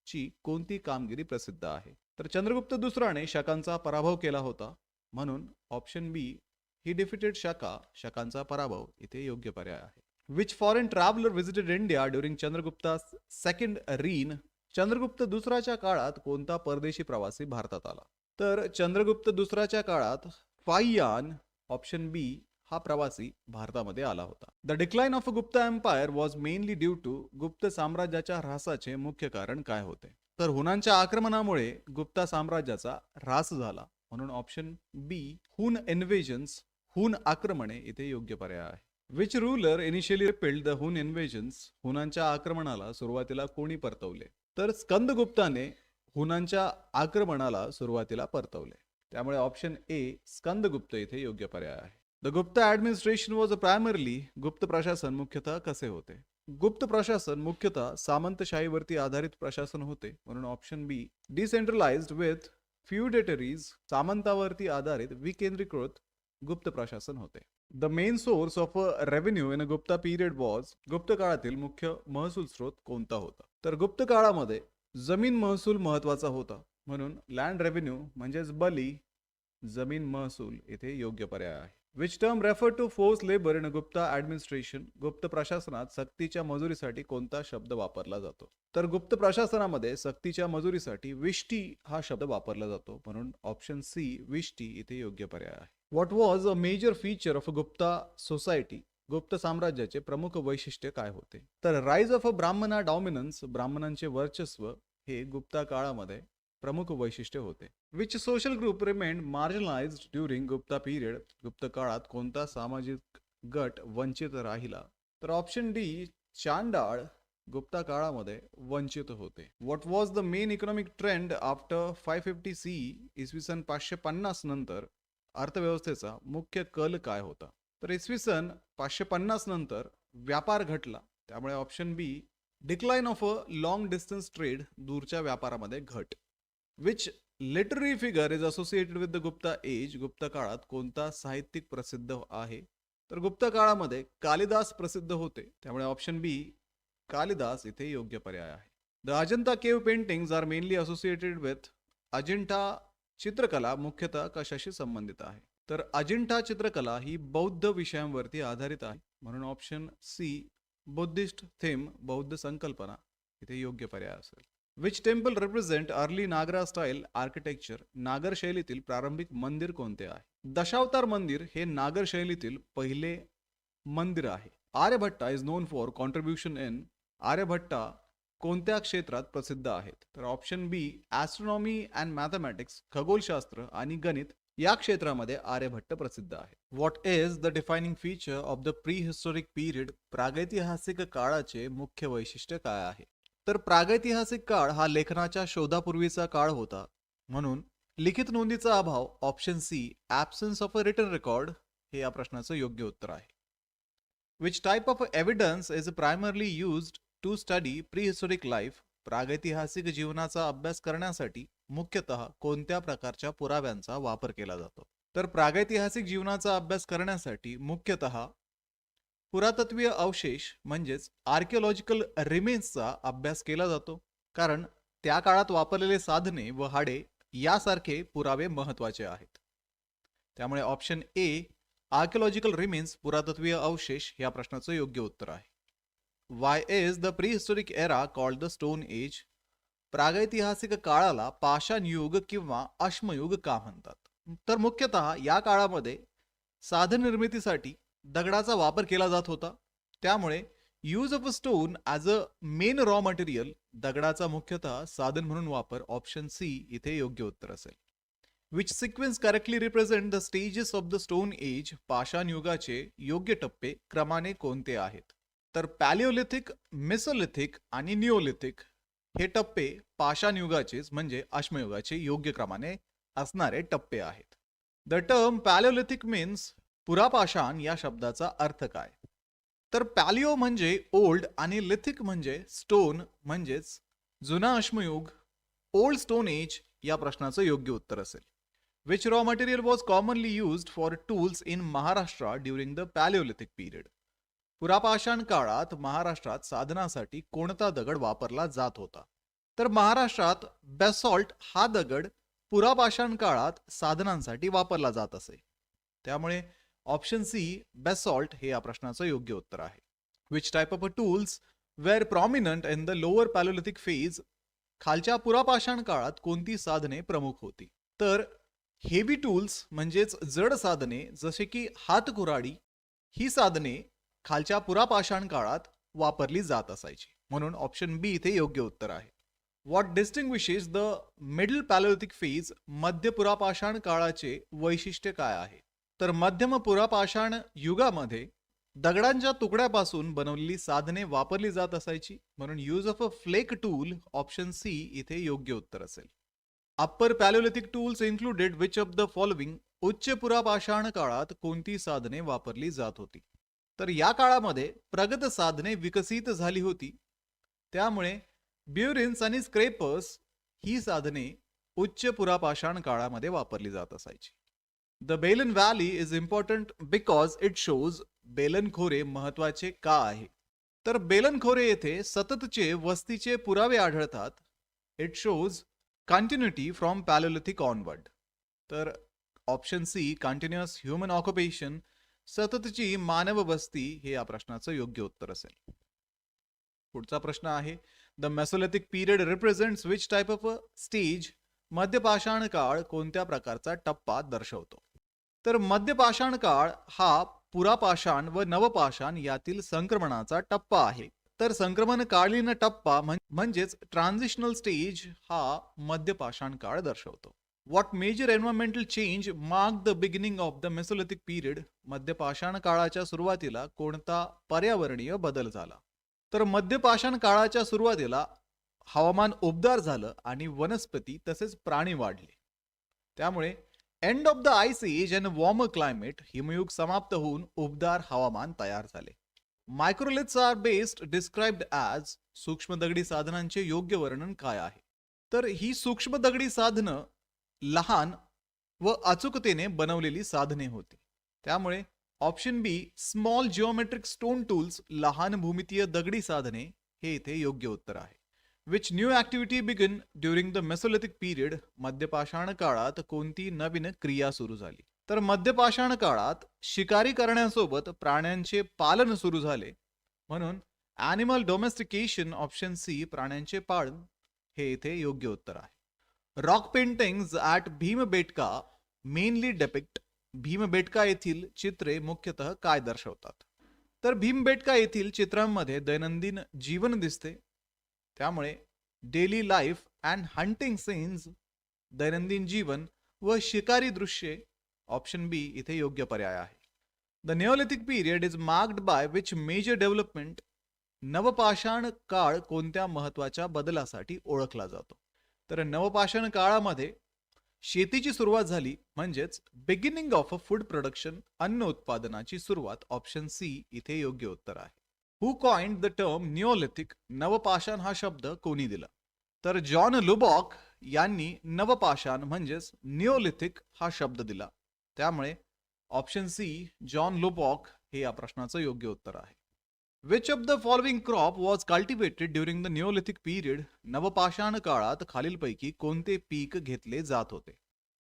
S1: ची कोणती कामगिरी प्रसिद्ध आहे? तर चंद्रगुप्त दुसराने शकांचा पराभव केला होता, म्हणून ऑप्शन बी ही डिफिटेड शका, शकांचा पराभव इथे योग्य पर्याय आहे. Which foreign traveller visited India during Chandragupta second रीन, चंद्रगुप्त दुसराच्या काळात कोणता परदेशी प्रवासी भारतात आला? तर चंद्रगुप्त दुसराच्या काळात फाहियान, ऑप्शन बी हा प्रवासी भारतामध्ये आला होता. The decline of Gupta empire was mainly due to, Gupta साम्राज्याच्या ऱ्हासाचे मुख्य कारण काय होते? तर हुनांच्या आक्रमणामुळे गुप्ता साम्राज्याचा ऱ्हास झाला, म्हणून ऑप्शन बी हुन इन्व्हेजन्स, हुन आक्रमणे इथे योग्य पर्याय आहे. Which ruler initially repelled the Hun invasions, हुनांच्या आक्रमणाला सुरुवातीला कोणी परतवले? तर स्कंदगुप्ताने हुनांच्या आक्रमणाला सुरुवातीला परतवले, त्यामुळे ऑप्शन ए स्कंदगुप्त इथे योग्य पर्याय आहे. The Gupta administration was primarily, गुप्त प्रशासन मुख्यतः कसे होते? गुप्त प्रशासन मुख्यतः सामंतशाहीवरती आधारित प्रशासन होते, म्हणून ऑप्शन बी डिसेंट्रलाइज्ड विथ फ्युडेटरीज, सामंतावरती आधारित विकेंद्रीकृत गुप्त प्रशासन होते. The main source of revenue in a Gupta period was, गुप्त काळातील मुख्य महसूल स्रोत कोणता होता? तर गुप्त काळामध्ये जमीन महसूल महत्वाचा होता, म्हणून लँड रेव्हेन्यू म्हणजेच बली, जमीन महसूल इथे योग्य पर्याय आहे. Which term refer to force labour in Gupta administration, Gupta प्रशासनात सक्तीच्या मजुरीसाठी कोणता शब्द वापरला जातो? तर गुप्त प्रशासनामध्ये सक्तीच्या मजुरीसाठी विष्टी हा शब्द वापरला जातो, म्हणून ऑप्शन सी विष्टी इथे योग्य पर्याय आहे. What was a major feature of Gupta society, Gupta साम्राज्याचे प्रमुख वैशिष्ट्य काय होते? तर राईज ऑफ अ ब्राह्मणा डॉमिनन्स, ब्राह्मणांचे वर्चस्व हे गुप्ता काळामध्ये प्रमुख वैशिष्ट्य होते. Which social group remained marginalised during Gupta period. गुप्त काळात कोणता सामाजिक गट वंचित राहिला? तर ऑप्शन डी, चांडाळ गुप्ता काळामध्ये वंचित होते. What was the main economic trend after 550 C? इसवी सन 550 नंतर अर्थव्यवस्थेचा मुख्य कल काय होता? तर इसवी सन 550 नंतर व्यापार घटला, त्यामुळे option B, decline of a long distance trade, दूरच्या व्यापारामध्ये घट. Which literary figure is associated with the Gupta age? Gupta काळात कोणता साहित्यिक प्रसिद्ध आहे? तर गुप्त काळामध्ये कालिदास प्रसिद्ध होते, त्यामुळे ऑप्शन बी, कालिदास इथे योग्य पर्याय आहे. The Ajanta cave paintings are mainly associated with. Ajintha चित्रकला मुख्यतः कशाशी संबंधित आहे? तर अजिंठा चित्रकला ही बौद्ध विषयांवरती आधारित आहे, म्हणून ऑप्शन सी, बुद्धिस्ट थीम, बौद्ध संकल्पना इथे योग्य पर्याय असेल. विच टेम्पल रिप्रेझेंट अर्ली नागरा स्टाईल आर्किटेक्चर? नागर शैलीतील प्रारंभिक मंदिर कोणते आहे? दशावतार मंदिर हे नागर शैलीतील पहिले मंदिर आहे. Aryabhata is known for contribution in. Aryabhata कोणत्या क्षेत्रात प्रसिद्ध आहेत? तर option B, astronomy and mathematics, खगोलशास्त्र आणि गणित या क्षेत्रामध्ये आर्यभट्ट प्रसिद्ध आहे. What is the defining feature of the prehistoric period? प्रागैतिहासिक काळाचे मुख्य वैशिष्ट्य काय आहे? तर प्रागैतिहासिक काळ हा लेखनाच्या शोधापूर्वीचा काळ होता, म्हणून लिखित नोंदीचा अभाव, option C, absence of a written record हे या प्रश्नाचं योग्य उत्तर आहे. Which type of evidence is primarily used to study prehistoric life? प्रागैतिहासिक जीवनाचा अभ्यास करण्यासाठी मुख्यतः कोणत्या प्रकारच्या पुराव्यांचा वापर केला जातो? तर प्रागैतिहासिक जीवनाचा अभ्यास करण्यासाठी मुख्यतः पुरातत्वीय अवशेष म्हणजेच आर्किओलॉजिकल रिमेन्सचा अभ्यास केला जातो, कारण त्या काळात वापरलेले साधने व हाडे यासारखे पुरावे महत्त्वाचे आहेत. त्यामुळे ऑप्शन ए, आर्किओलॉजिकल रिमेन्स, पुरातत्वीय अवशेष या प्रश्नाचं योग्य उत्तर आहे. Why is the prehistoric era called the stone age? प्रागैतिहासिक काळाला पाषाण युग किंवा अश्मयुग का म्हणतात? तर मुख्यतः या काळामध्ये साधन निर्मितीसाठी दगडाचा वापर केला जात होता, त्यामुळे use of a stone as a main raw material, दगडाचा मुख्यतः साधन म्हणून वापर, ऑप्शन सी इथे योग्य उत्तर असेल. Which sequence correctly represent the stages of the stone age? पाषाण युगाचे योग्य टप्पे क्रमाने कोणते आहेत? तर पॅलिओलिथिक, मेसोलिथिक आणि निओलिथिक हे टप्पे पाषाण युगाचेच म्हणजे अश्मयुगाचे योग्य क्रमाने असणारे टप्पे आहेत. द टर्म पॅलिओलिथिक मीन्स, पुरापाषाण या शब्दाचा अर्थ काय? तर पॅलिओ म्हणजे ओल्ड आणि लिथिक म्हणजे स्टोन म्हणजेच जुना अश्मयुग, ओल्ड स्टोन एज या प्रश्नाचं योग्य उत्तर असेल. Which raw material was commonly used for tools in Maharashtra during the Palaeolithic period? पुरापाषाण काळात महाराष्ट्रात साधनासाठी कोणता दगड वापरला जात होता? तर महाराष्ट्रात बेसॉल्ट हा दगड पुरापाषाण काळात साधनांसाठी वापरला जात असे, त्यामुळे ऑप्शन सी, बेसॉल्ट हे या प्रश्नाचं योग्य उत्तर आहे. Which type of tools were prominent in the lower Palaeolithic phase? खालच्या पुरापाषाण काळात कोणती साधने प्रमुख होती? तर हेवी टूल्स म्हणजेच जड साधने जसे की हातकुऱ्हाडी ही साधने खालच्या पुरापाषाण काळात वापरली जात असायची, म्हणून ऑप्शन बी इथे योग्य उत्तर आहे. What distinguishes the middle Palaeolithic phase? मध्य पुरापाषाण काळाचे वैशिष्ट्य काय आहे? तर मध्यम पुरापाषाण युगामध्ये दगडांच्या तुकड्यापासून बनवलेली साधने वापरली जात असायची, म्हणून use of a flake tool, option C इथे योग्य उत्तर असेल. Upper Palaeolithic tools included which of the following? उच्च पुरापाषाण काळात कोणती साधने वापरली जात होती? तर या काळामध्ये प्रगत साधने विकसित झाली होती, त्यामुळे ब्युरिन्स आणि स्क्रेपर्स ही साधने उच्च पुरापाषाण काळामध्ये वापरली जात असायची. The Belan valley is important because it shows. बेलनखोरे महत्वाचे का आहे? तर बेलनखोरे येथे सततचे वस्तीचे पुरावे आढळतात. It shows continuity from Palaeolithic onward. तर option C, continuous human occupation, सततची मानव वस्ती हे या प्रश्नाचं योग्य उत्तर असेल. पुढचा प्रश्न आहे, the Mesolithic period represents which type of a stage? मध्यपाषाण काळ कोणत्या प्रकारचा टप्पा दर्शवतो? तर मध्यपाषाण काळ हा पुरापाषाण व नवपाषाण यातील संक्रमणाचा टप्पा आहे, तर संक्रमणकालीन टप्पा म्हणजेच ट्रान्झिशनल स्टेज हा मध्यपाषाण काळ दर्शवतो. What major environmental change mark the beginning of the Mesolithic period? मध्यपाषाण काळाच्या सुरुवातीला कोणता पर्यावरणीय बदल झाला? तर मध्यपाषाण काळाच्या सुरुवातीला हवामान उबदार झालं आणि वनस्पती तसेच प्राणी वाढले. त्यामुळे end of the ice age and warmer climate, हिमयुग समाप्त होऊन उबदार हवामान तयार झाले. Microliths are based described as, सूक्ष्म दगडी साधनांचे योग्य वर्णन काय आहे? तर ही सूक्ष्म दगडी साधनं लहान व अचूकतेने बनवलेली साधने होती. त्यामुळे option B small geometric stone tools, लहान भूमितीय दगडी साधने, हे इथे योग्य उत्तर आहे. Which new activity begin during the Mesolithic period? मध्यपाषाण काळात कोणती नवीन क्रिया सुरू झाली? तर मध्यपाषाण काळात शिकारी करण्यासोबत प्राण्यांचे पालन सुरू झाले, म्हणून ॲनिमल डोमेस्टिकेशन, ऑप्शन सी प्राण्यांचे पालन, हे इथे योग्य उत्तर आहे. Rock paintings at Bhimbetka mainly depict, Bhimbetka येथील चित्रे मुख्यतः काय दर्शवतात? तर भीमबेटका येथील चित्रांमध्ये दैनंदिन जीवन दिसते. त्यामुळे daily life and hunting scenes, दैनंदिन जीवन व शिकारी दृश्ये, ऑप्शन बी इथे योग्य पर्याय आहे. The neolithic period is marked by which major development? नवपाषाण काळ कोणत्या महत्वाच्या बदलासाठी ओळखला जातो? तर नवपाषाण काळामध्ये शेतीची सुरुवात झाली, म्हणजेच beginning of a food production, अन्न उत्पादनाची सुरुवात, ऑप्शन सी इथे योग्य उत्तर आहे. हु कॉइन्ड द टर्म निओलिथिक? नवपाषाण हा शब्द कोणी दिला? तर जॉन लुबॉक यांनी नवपाषाण म्हणजेच निओलिथिक हा शब्द दिला. त्यामुळे ऑप्शन सी जॉन लुबॉक हे या प्रश्नाचं योग्य उत्तर आहे. Which of the following crop was cultivated during the neolithic period? नवपाषाण काळात खालीलपैकी कोणते पीक घेतले जात होते?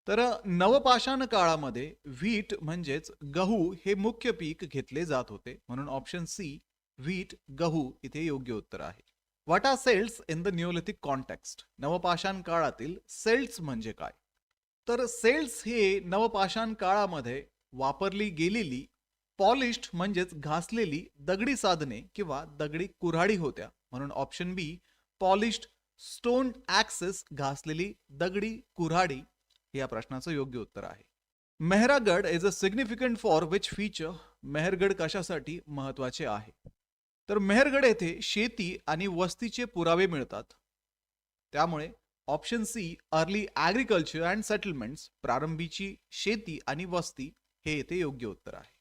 S1: तर नवपाषाण काळामध्ये व्हीट म्हणजेच गहू हे मुख्य पीक घेतले जात होते, म्हणून ऑप्शन सी व्हीट, गहू इथे योग्य उत्तर आहे. What are celts in the neolithic context? नवपाषाण काळातील सेल्ट्स म्हणजे काय? तर सेल्ट्स हे नवपाषाण काळामध्ये वापरली गेलेली पॉलिश्ड म्हणजेच घासलेली दगडी साधने किंवा दगडी कुऱ्हाडी होत्या, म्हणून option B polished stone axes, घासलेली दगडी कुऱ्हाडी, हे या प्रश्नाचं योग्य उत्तर आहे. Mehrgarh is a significant for which feature? Mehrgarh कशासाठी महत्वाचे आहे? तर मेहरगड येथे शेती आणि वस्तीचे पुरावे मिळतात. त्यामुळे option C early agriculture and settlements, प्रारंभीची शेती आणि वस्ती, हे येथे योग्य उत्तर आहे.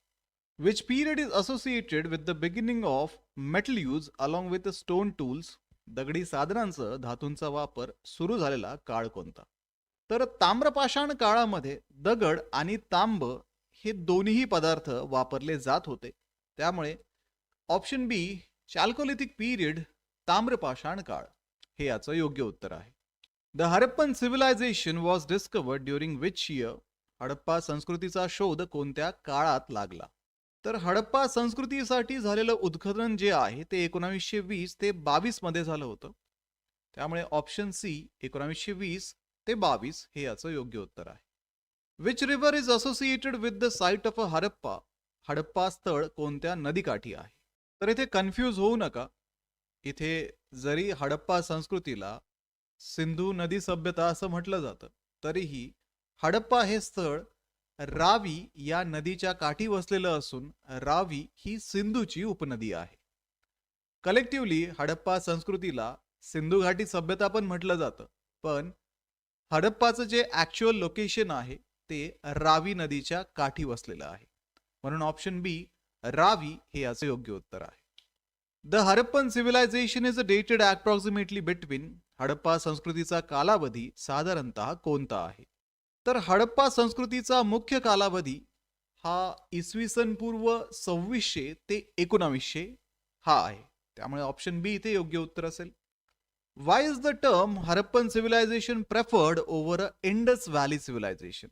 S1: Which period is associated with the beginning of metal use along with stone tools? दगडी साधनांचा, धातूंचा वापर सुरू झालेला काळ कोणता? तर ताम्रपाषाण काळामध्ये दगड आणि तांब हे दोन्ही पदार्थ वापरले जात होते. त्यामुळे ऑप्शन बी चॅल्कोलिथिक पीरियड, ताम्रपाषाण काळ, हे याचं योग्य उत्तर आहे. The Harappan civilisation was discovered during which year? Harappa संस्कृतीचा शोध कोणत्या काळात लागला? तर हडप्पा संस्कृतीसाठी झालेलं उत्खनन जे आहे ते 1920 ते 22 मध्ये झालं होतं. त्यामुळे ऑप्शन सी 1920 ते 22 हे याचं योग्य उत्तर आहे. Which river is associated with the site of a Harappa? Harappa स्थळ कोणत्या नदीकाठी आहे? तर इथे कन्फ्यूज होऊ नका. इथे जरी हडप्पा संस्कृतीला सिंधू नदी सभ्यता असं म्हटलं जातं, तरीही हडप्पा हे स्थळ रावी या नदीच्या काठी वसलेलं असून रावी ही सिंधूची उपनदी आहे. कलेक्टिव्हली हडप्पा संस्कृतीला सिंधू घाटी सभ्यता पण म्हटलं जातं, पण हडप्पाचं जे ॲक्च्युअल लोकेशन आहे ते रावी नदीच्या काठी वसलेलं आहे, म्हणून ऑप्शन बी रावी हे याचं योग्य उत्तर आहे. The Harappan civilisation is dated approximately between? Harappa संस्कृतीचा कालावधी साधारणतः कोणता आहे? तर हडप्पा संस्कृतीचा मुख्य कालावधी हा इसवी सन पूर्व 2600 ते 1900 हा आहे. त्यामुळे ऑप्शन बी इथे योग्य उत्तर असेल. Why is the term Harappan civilisation preferred over Indus valley civilisation?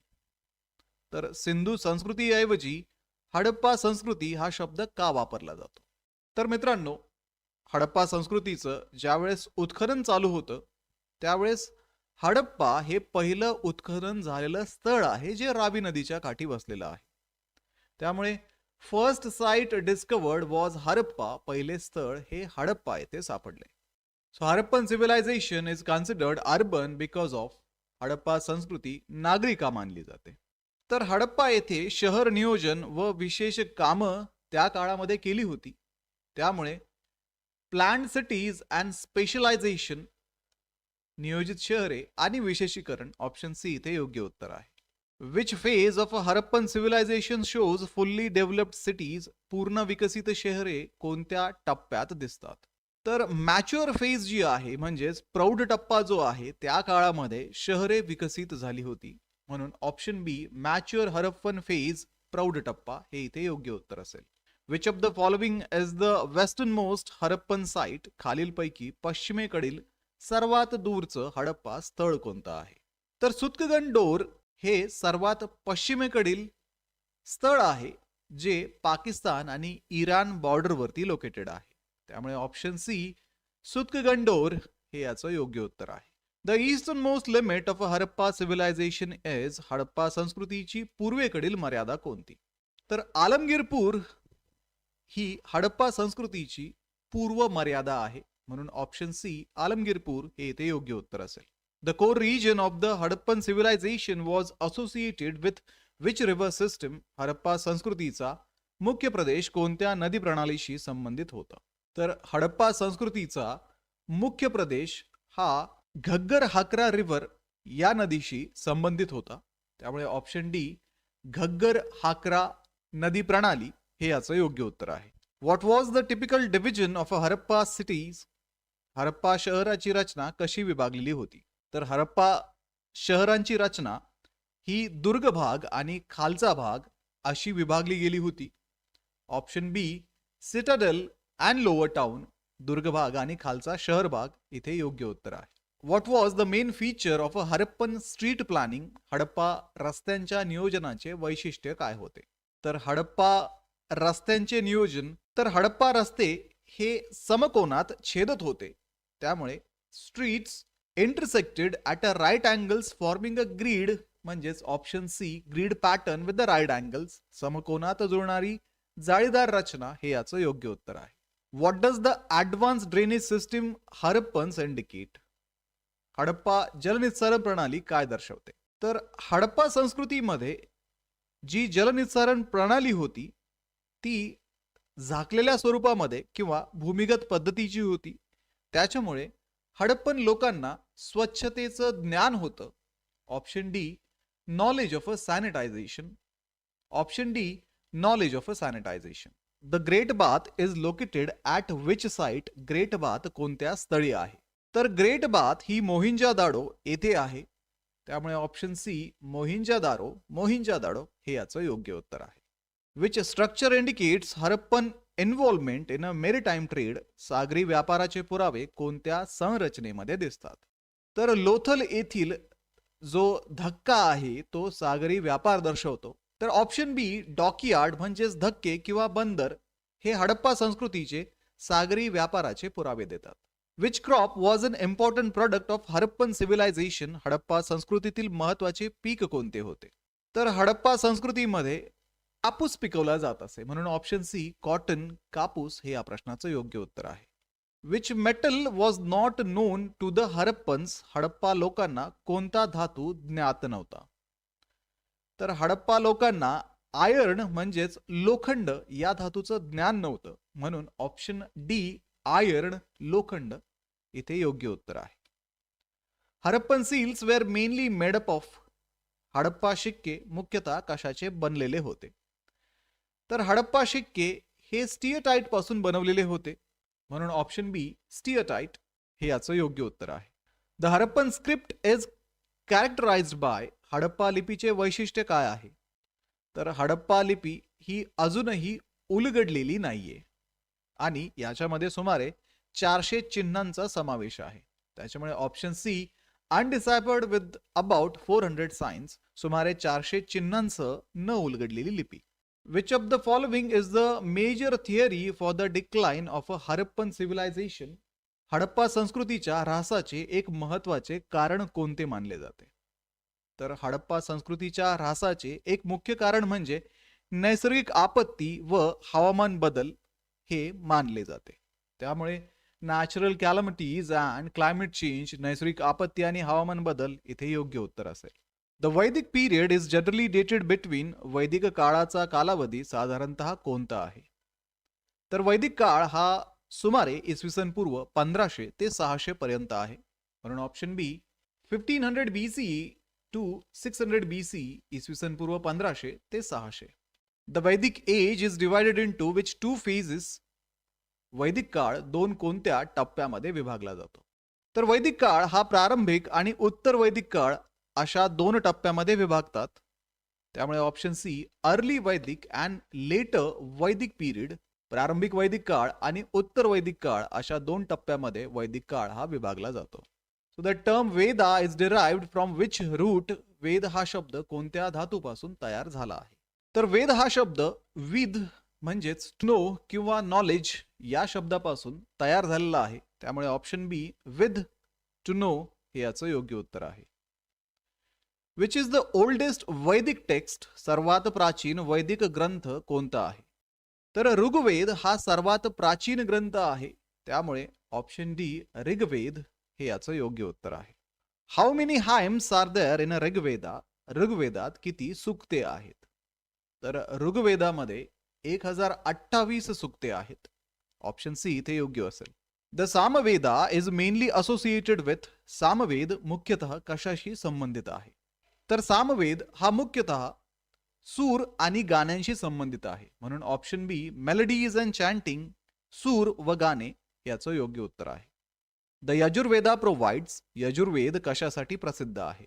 S1: तर सिंधू संस्कृतीऐवजी हडप्पा संस्कृती हा शब्द का वापरला जातो? तर मित्रांनो, हडप्पा संस्कृतीचं ज्यावेळेस उत्खनन चालू होतं त्यावेळेस हडप्पा हे पहिलं उत्खनन झालेलं स्थळ आहे जे रावी नदीच्या काठी वसलेलं आहे. त्यामुळे first site discovered was Harappa. पहिले स्थळ हे हडप्पा येथे सापडले. So Harappan civilisation is considered urban because of. Harappa संस्कृती नागरिका मानली जाते. तर हडप्पा येथे शहर नियोजन व विशेष कामं त्या काळामध्ये केली होती. त्यामुळे प्लॅन्ड सिटीज अँड स्पेशलायझेशन, नियोजित शहरे आणि विशेषीकरण, ऑप्शन सी इथे योग्य उत्तर आहे. Which phase of Harappan civilization shows fully developed cities. पूर्ण विकसित शहरे कोणत्या टप्प्यात दिसतात? तर मॅच्युअर फेज जी आहे म्हणजेच प्रौढ टप्पा जो आहे त्या काळामध्ये शहरे विकसित झाली होती. म्हणून ऑप्शन बी मॅच्युअर हरप्पन फेज, प्रौढ टप्पा, हे इथे योग्य उत्तर असेल. Which of the following is the western most Harappan site. खालीलपैकी पश्चिमेकडील सर्वात दूरचं हडप्पा स्थळ कोणतं आहे? तर सुतकगंडोर हे सर्वात पश्चिमेकडील स्थळ आहे जे पाकिस्तान आणि इराण बॉर्डरवरती लोकेटेड आहे. त्यामुळे ऑप्शन सी सुतकगंडोर हे याचं योग्य उत्तर आहे. The easternmost limit of Harappa civilization is. Harappa संस्कृतीची पूर्वेकडील मर्यादा कोणती? तर आलमगीरपूर ही हडप्पा संस्कृतीची पूर्व मर्यादा आहे. म्हणून ऑप्शन सी आलमगीरपूर हे इथे योग्य उत्तर असेल. The core region of the Harappan civilisation was associated with which river system. Harappa संस्कृतीचा मुख्य प्रदेश कोणत्या नदी प्रणालीशी संबंधित होता? तर हडप्पा संस्कृतीचा मुख्य प्रदेश हा घग्गर हाकरा रिव्हर या नदीशी संबंधित होता. त्यामुळे ऑप्शन डी घग्गर हाकरा नदी प्रणाली हे याचं योग्य उत्तर आहे. What was the typical division of a Harappa cities. Harappa शहराची रचना कशी विभागलेली होती? तर हरप्पा शहरांची रचना ही दुर्ग भाग आणि खालचा भाग अशी विभागली गेली होती. Option B citadel and lower town, दुर्ग भाग आणि खालचा शहर भाग, इथे योग्य उत्तर आहे. What was the main feature of a Harappan street planning. Harappa रस्त्यांच्या नियोजनाचे वैशिष्ट्य काय होते? तर हडप्पा रस्त्यांचे नियोजन, तर हडप्पा रस्ते हे समकोनात छेदत होते. त्यामुळे streets intersected at a right angles forming a grid, म्हणजेच option C grid pattern with the right angles, समकोनात जुळणारी जाळीदार रचना, हे याचं योग्य उत्तर आहे. What does the advance drainage system Harappans indicate. Harappa जलनिस्सारण प्रणाली काय दर्शवते? तर हडप्पा संस्कृतीमध्ये जी जलनिस्सारण प्रणाली होती ती झाकलेल्या स्वरूपामध्ये किंवा भूमिगत पद्धतीची होती. त्याच्यामुळे हडप्पन लोकांना स्वच्छतेचं ज्ञान होतं. Option D knowledge of a sanitisation. Option D knowledge of a sanitisation. The great bath is located at which site. Great bath कोणत्या स्थळी आहे? तर ग्रेट बाथ ही मोहिंजादाडो येथे आहे. त्यामुळे ऑप्शन सी मोहिंजादाडो हे याचं योग्य उत्तर आहे. Which structure indicates Harappan involvement in a maritime trade. सागरी व्यापाराचे पुरावे कोणत्या संरचनेमध्ये दिसतात? तर लोथल येथील जो धक्का आहे तो सागरी व्यापार दर्शवतो. तर ऑप्शन बी डॉकयार्ड म्हणजेच धक्के किंवा बंदर हे हडप्पा संस्कृतीचे सागरी व्यापाराचे पुरावे देतात. Which crop was an important product of Harappan civilisation. Harappa संस्कृतीतील महत्वाचे पीक कोणते होते? तर हडप्पा संस्कृतीमध्ये कापूस पिकवला जात असे. म्हणून ऑप्शन सी कॉटन, कापूस हे या प्रश्नाचं योग्य उत्तर आहे. Which metal was not known to the Harappans. Harappa लोकांना कोणता धातू ज्ञात नव्हता? तर हडप्पा लोकांना आयर्न म्हणजेच लोखंड या धातूचं ज्ञान नव्हतं. म्हणून ऑप्शन डी आयर्न, लोखंड, इथे योग्य उत्तर आहे. Harappan seals were mainly made up of. Harappa शिक्के मुख्यतः कशाचे बनलेले होते? तर हडप्पा शिक्के हे स्टिअटाईट पासून बनवलेले होते. म्हणून ऑप्शन बी स्टिअटाईट हे याचं योग्य उत्तर आहे. The Harappan script is characterised by. Harappa लिपीचे वैशिष्ट्य काय आहे? तर हडप्पा लिपी ही अजूनही उलगडलेली नाहीये आणि याच्यामध्ये सुमारे 400 चिन्हांचा समावेश आहे. त्याच्यामुळे option C undeciphered with about 400 signs, सुमारे 400 चिन्हांसह न उलगडलेली लिपी. Which of the following is the major theory for the decline of a Harappan civilisation. Harappa संस्कृतीच्या ऱ्हासाचे एक महत्वाचे कारण कोणते मानले जाते? तर हडप्पा संस्कृतीच्या ऱ्हासाचे एक मुख्य कारण म्हणजे नैसर्गिक आपत्ती व हवामान बदल हे मानले जाते. त्यामुळे natural calamities and climate change, नैसर्गिक आपत्ती आणि हवामान बदल इथे योग्य उत्तर असेल. द वैदिक period is generally dated between, वैदिक काळाचा कालावधी साधारणतः कोणता आहे? तर वैदिक काळ हा सुमारे इसवी सन पूर्व 1500 ते 600 पर्यंत आहे. म्हणून option B 1500 BCE to 600 BCE, इसवी सन पूर्व 1500 ते 600. The Vedic age is divided into which two phases, वैदिक काळ दोन कोणत्या टप्प्यामध्ये विभागला जातो? तर वैदिक काळ हा प्रारंभिक आणि उत्तर वैदिक काळ अशा दोन टप्प्यामध्ये विभागतात. त्यामुळे ऑप्शन सी अर्ली वैदिक अँड लेटर वैदिक पीरियड, प्रारंभिक वैदिक काळ आणि उत्तर वैदिक काळ अशा दोन टप्प्यामध्ये वैदिक काळ हा विभागला जातो. So the term Veda is derived from which root, Veda हा शब्द कोणत्या धातूपासून तयार झाला आहे? तर वेद हा शब्द विद म्हणजेच नो किंवा नॉलेज या शब्दापासून तयार झालेला आहे. त्यामुळे option be with to know हे याचं योग्य उत्तर आहे. विच इज द ओल्डेस्ट वैदिक टेक्स्ट, सर्वात प्राचीन वैदिक ग्रंथ कोणता आहे? तर ऋग्वेद हा सर्वात प्राचीन ग्रंथ आहे. त्यामुळे ऑप्शन डी ऋग्वेद हे याचं योग्य उत्तर आहे. How many hymns are there in Rigveda, ऋग्वेदात किती सुक्ते आहेत? तर ऋग्वेदामध्ये 1028 सुक्ते आहेत. ऑप्शन सी इथे योग्य असेल. The Samaveda is mainly associated with, Samaveda मुख्यतः कशाशी संबंधित आहे? तर सामवेद हा मुख्यतः सूर आणि गाण्यांशी संबंधित आहे. म्हणून option B melodies and chanting, सूर व गाणे याचं योग्य उत्तर आहे. द यजुर्वेदा प्रोव्हाइड्स, यजुर्वेद कशासाठी प्रसिद्ध आहे?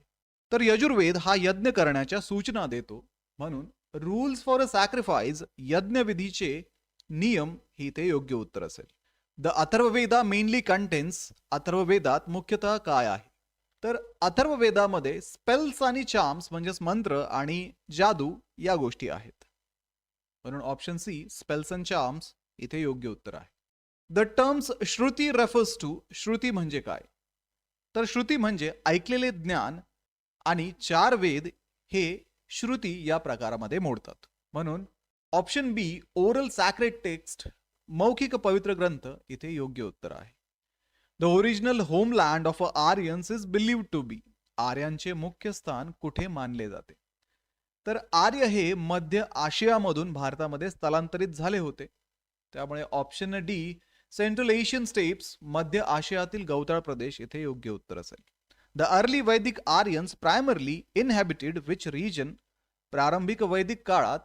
S1: तर यजुर्वेद हा यज्ञ करण्याच्या सूचना देतो. म्हणून रूल्स फॉर अ सॅक्रिफाइस, यज्ञविधीचे नियम ही ते योग्य उत्तर असेल. द अथर्ववेदा मेनली कंटेन्स, अथर्ववेदात मुख्यतः काय आहे? तर अथर्ववेदामध्ये स्पेल्स आणि चार्म्स म्हणजेच मंत्र आणि जादू या गोष्टी आहेत. म्हणून option C spells and charms इथे योग्य उत्तर आहे. The terms shruti refers to, श्रुती म्हणजे काय? तर श्रुती म्हणजे ऐकलेले ज्ञान आणि चार वेद हे श्रुती या प्रकारामध्ये मोडतात. म्हणून option B oral sacred text, मौखिक पवित्र ग्रंथ इथे योग्य उत्तर आहे. The original homeland of Aryans is believed to be, आर्यांचे मुख्य स्थान कुठे मानले जाते? तर आर्य हे मध्य आशियामधून भारतामध्ये स्थलांतरित झाले होते. त्यामुळे option D central Asian steps, मध्य आशियातील गवताळ प्रदेश इथे योग्य उत्तर असेल. द अर्ली वैदिक आर्यन्स प्रायमरली इनहॅबिटेड विच रिजन, प्रारंभिक वैदिक काळात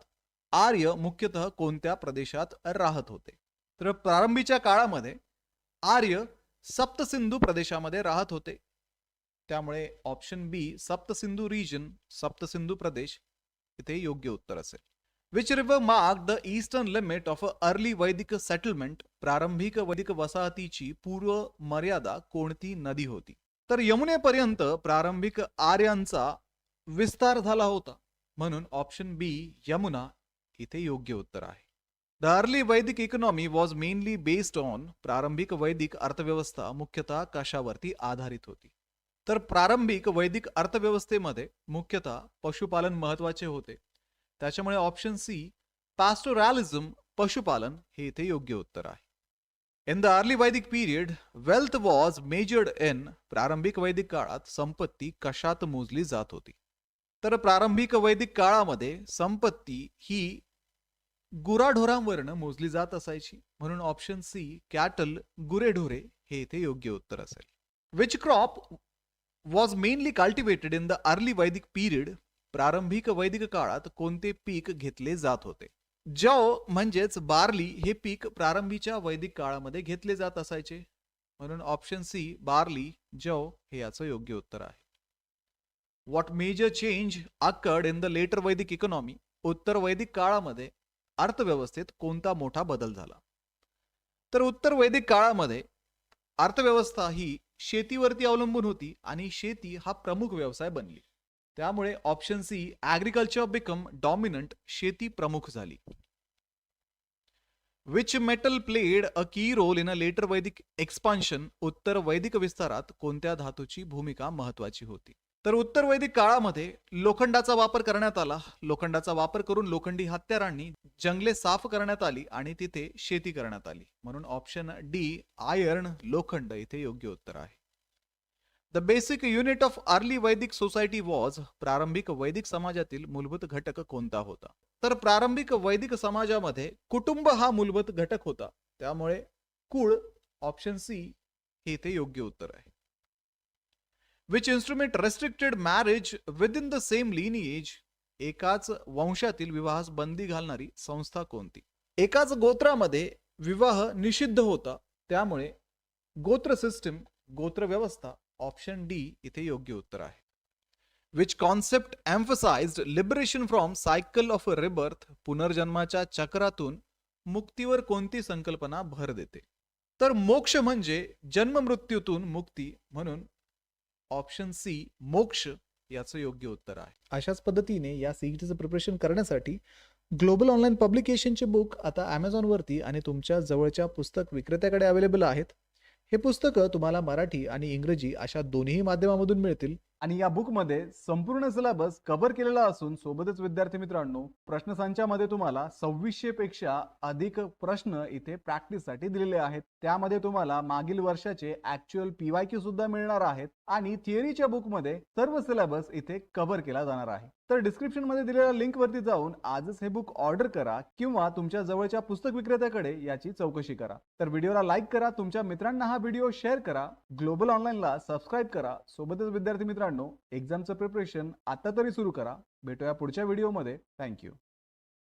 S1: आर्य मुख्यतः कोणत्या प्रदेशात राहत होते? तर प्रारंभीच्या काळामध्ये आर्य सप्तसिंधू प्रदेशामध्ये राहत होते. त्यामुळे ऑप्शन बी सप्तसिंधू रिजन, सप्तसिंधू प्रदेश इथे योग्य उत्तर असेल. Which river mark the eastern limit of early वैदिक सेटलमेंट, प्रारंभिक वैदिक वसाहतीची पूर्व मर्यादा कोणती नदी होती? तर यमुनेपर्यंत प्रारंभिक आर्यांचा विस्तार झाला होता. म्हणून ऑप्शन बी यमुना इथे योग्य उत्तर आहे. द अर्ली वैदिक economy was mainly based on, प्रारंभिक वैदिक अर्थव्यवस्था मुख्यतः कशावरती आधारित होती? तर प्रारंभिक वैदिक अर्थव्यवस्थेमध्ये मुख्यतः पशुपालन महत्वाचे होते. त्याच्यामुळे ऑप्शन सी पॅस्टोरॅलिझम, पशुपालन हे इथे योग्य उत्तर आहे. इन द अर्ली वैदिक period wealth was measured in, प्रारंभिक वैदिक काळात संपत्ती कशात मोजली जात होती? तर प्रारंभिक वैदिक काळामध्ये संपत्ती ही गुराढोरांवरनं मोजली जात असायची. म्हणून ऑप्शन सी कॅटल, गुरेढोरे हे इथे योग्य उत्तर असेल. Which crop was mainly cultivated in the early वैदिक पीरियड, प्रारंभिक वैदिक काळात कोणते पीक घेतले जात होते? जव म्हणजेच बार्ली हे पीक प्रारंभीच्या वैदिक काळामध्ये घेतले जात असायचे. म्हणून ऑप्शन सी बार्ली, जव हे याचं योग्य उत्तर आहे. What major change occurred in the later Vedic economy, उत्तर वैदिक काळामध्ये अर्थव्यवस्थेत कोणता मोठा बदल झाला? तर उत्तर वैदिक काळामध्ये अर्थव्यवस्था ही शेतीवरती अवलंबून होती आणि शेती हा प्रमुख व्यवसाय बनली. त्यामुळे option C agriculture become dominant, शेती प्रमुख झाली. Which metal played a key role in a later Vedic expansion, उत्तर वैदिक विस्तारात कोणत्या धातूची भूमिका महत्वाची होती? तर उत्तर वैदिक काळामध्ये लोखंडाचा वापर करण्यात आला. लोखंडाचा वापर करून लोखंडी हत्यारांनी जंगले साफ करण्यात आली आणि तिथे शेती करण्यात आली. म्हणून ऑप्शन डी आयर्न लोखंड इथे योग्य उत्तर आहे. The basic unit of early वैदिक सोसायटी वॉज प्रारंभिक वैदिक समाजातील मूलभूत घटक कोणता होता? तर प्रारंभिक वैदिक समाजामध्ये कुटुंब हा मूलभूत घटक होता. त्यामुळे कुळ ऑप्शन सी हे इथे योग्य उत्तर आहे. Which instrument restricted marriage within the same lineage? एकाच वंशातील विवाहास बंदी घालणारी संस्था कोणती? एकाच गोत्रामध्ये विवाह निषिद्ध होता. त्यामुळे गोत्र सिस्टीम, गोत्र व्यवस्था ऑप्शन डी इथे योग्य उत्तर आहे. Which concept emphasised liberation from cycle of rebirth? पुनर्जन्माच्या चक्रातून मुक्तीवर कोणती संकल्पना भर देते? तर मोक्ष म्हणजे जन्म मृत्यूतून मुक्ती, म्हणून ऑप्शन सी मोक्ष याचं योग्य उत्तर आहे. अशाच पद्धतीने या सीईटीचं प्रिपरेशन करण्यासाठी ग्लोबल ऑनलाईन पब्लिकेशनचे बुक आता Amazonवरती आणि तुमच्या जवळच्या पुस्तक विक्रेत्याकडे अवेलेबल आहेत. हे पुस्तकं तुम्हाला मराठी आणि इंग्रजी अशा दोन्ही माध्यमामधून मिळतील. आणि या बुकमध्ये संपूर्ण सिलेबस कव्हर केलेला असून सोबतच विद्यार्थी मित्रांनो प्रश्नसंचामध्ये तुम्हाला 2600 पेक्षा अधिक प्रश्न इथे प्रॅक्टिससाठी दिलेले आहेत. त्यामध्ये तुम्हाला मागील वर्षाचे ऍक्च्युअल PYQ सुद्धा मिळणार आहेत आणि थिअरीच्या बुकमध्ये सर्व सिलेबस इथे कव्हर केला जाणार आहे. तर डिस्क्रिप्शन मध्ये दिलेल्या लिंक वरती जाऊन आजच हे बुक ऑर्डर करा किंवा तुमच्या जवळच्या पुस्तक विक्रेत्याकडे याची चौकशी करा. तर व्हिडिओला लाईक करा, तुमच्या मित्रांना हा व्हिडिओ शेअर करा, ग्लोबल ऑनलाईनला सबस्क्राईब करा. सोबतच विद्यार्थी मित्रांनो एक्झामचं प्रिपरेशन आता तरी सुरू करा. भेटूया पुढच्या व्हिडिओमध्ये. थँक्यू.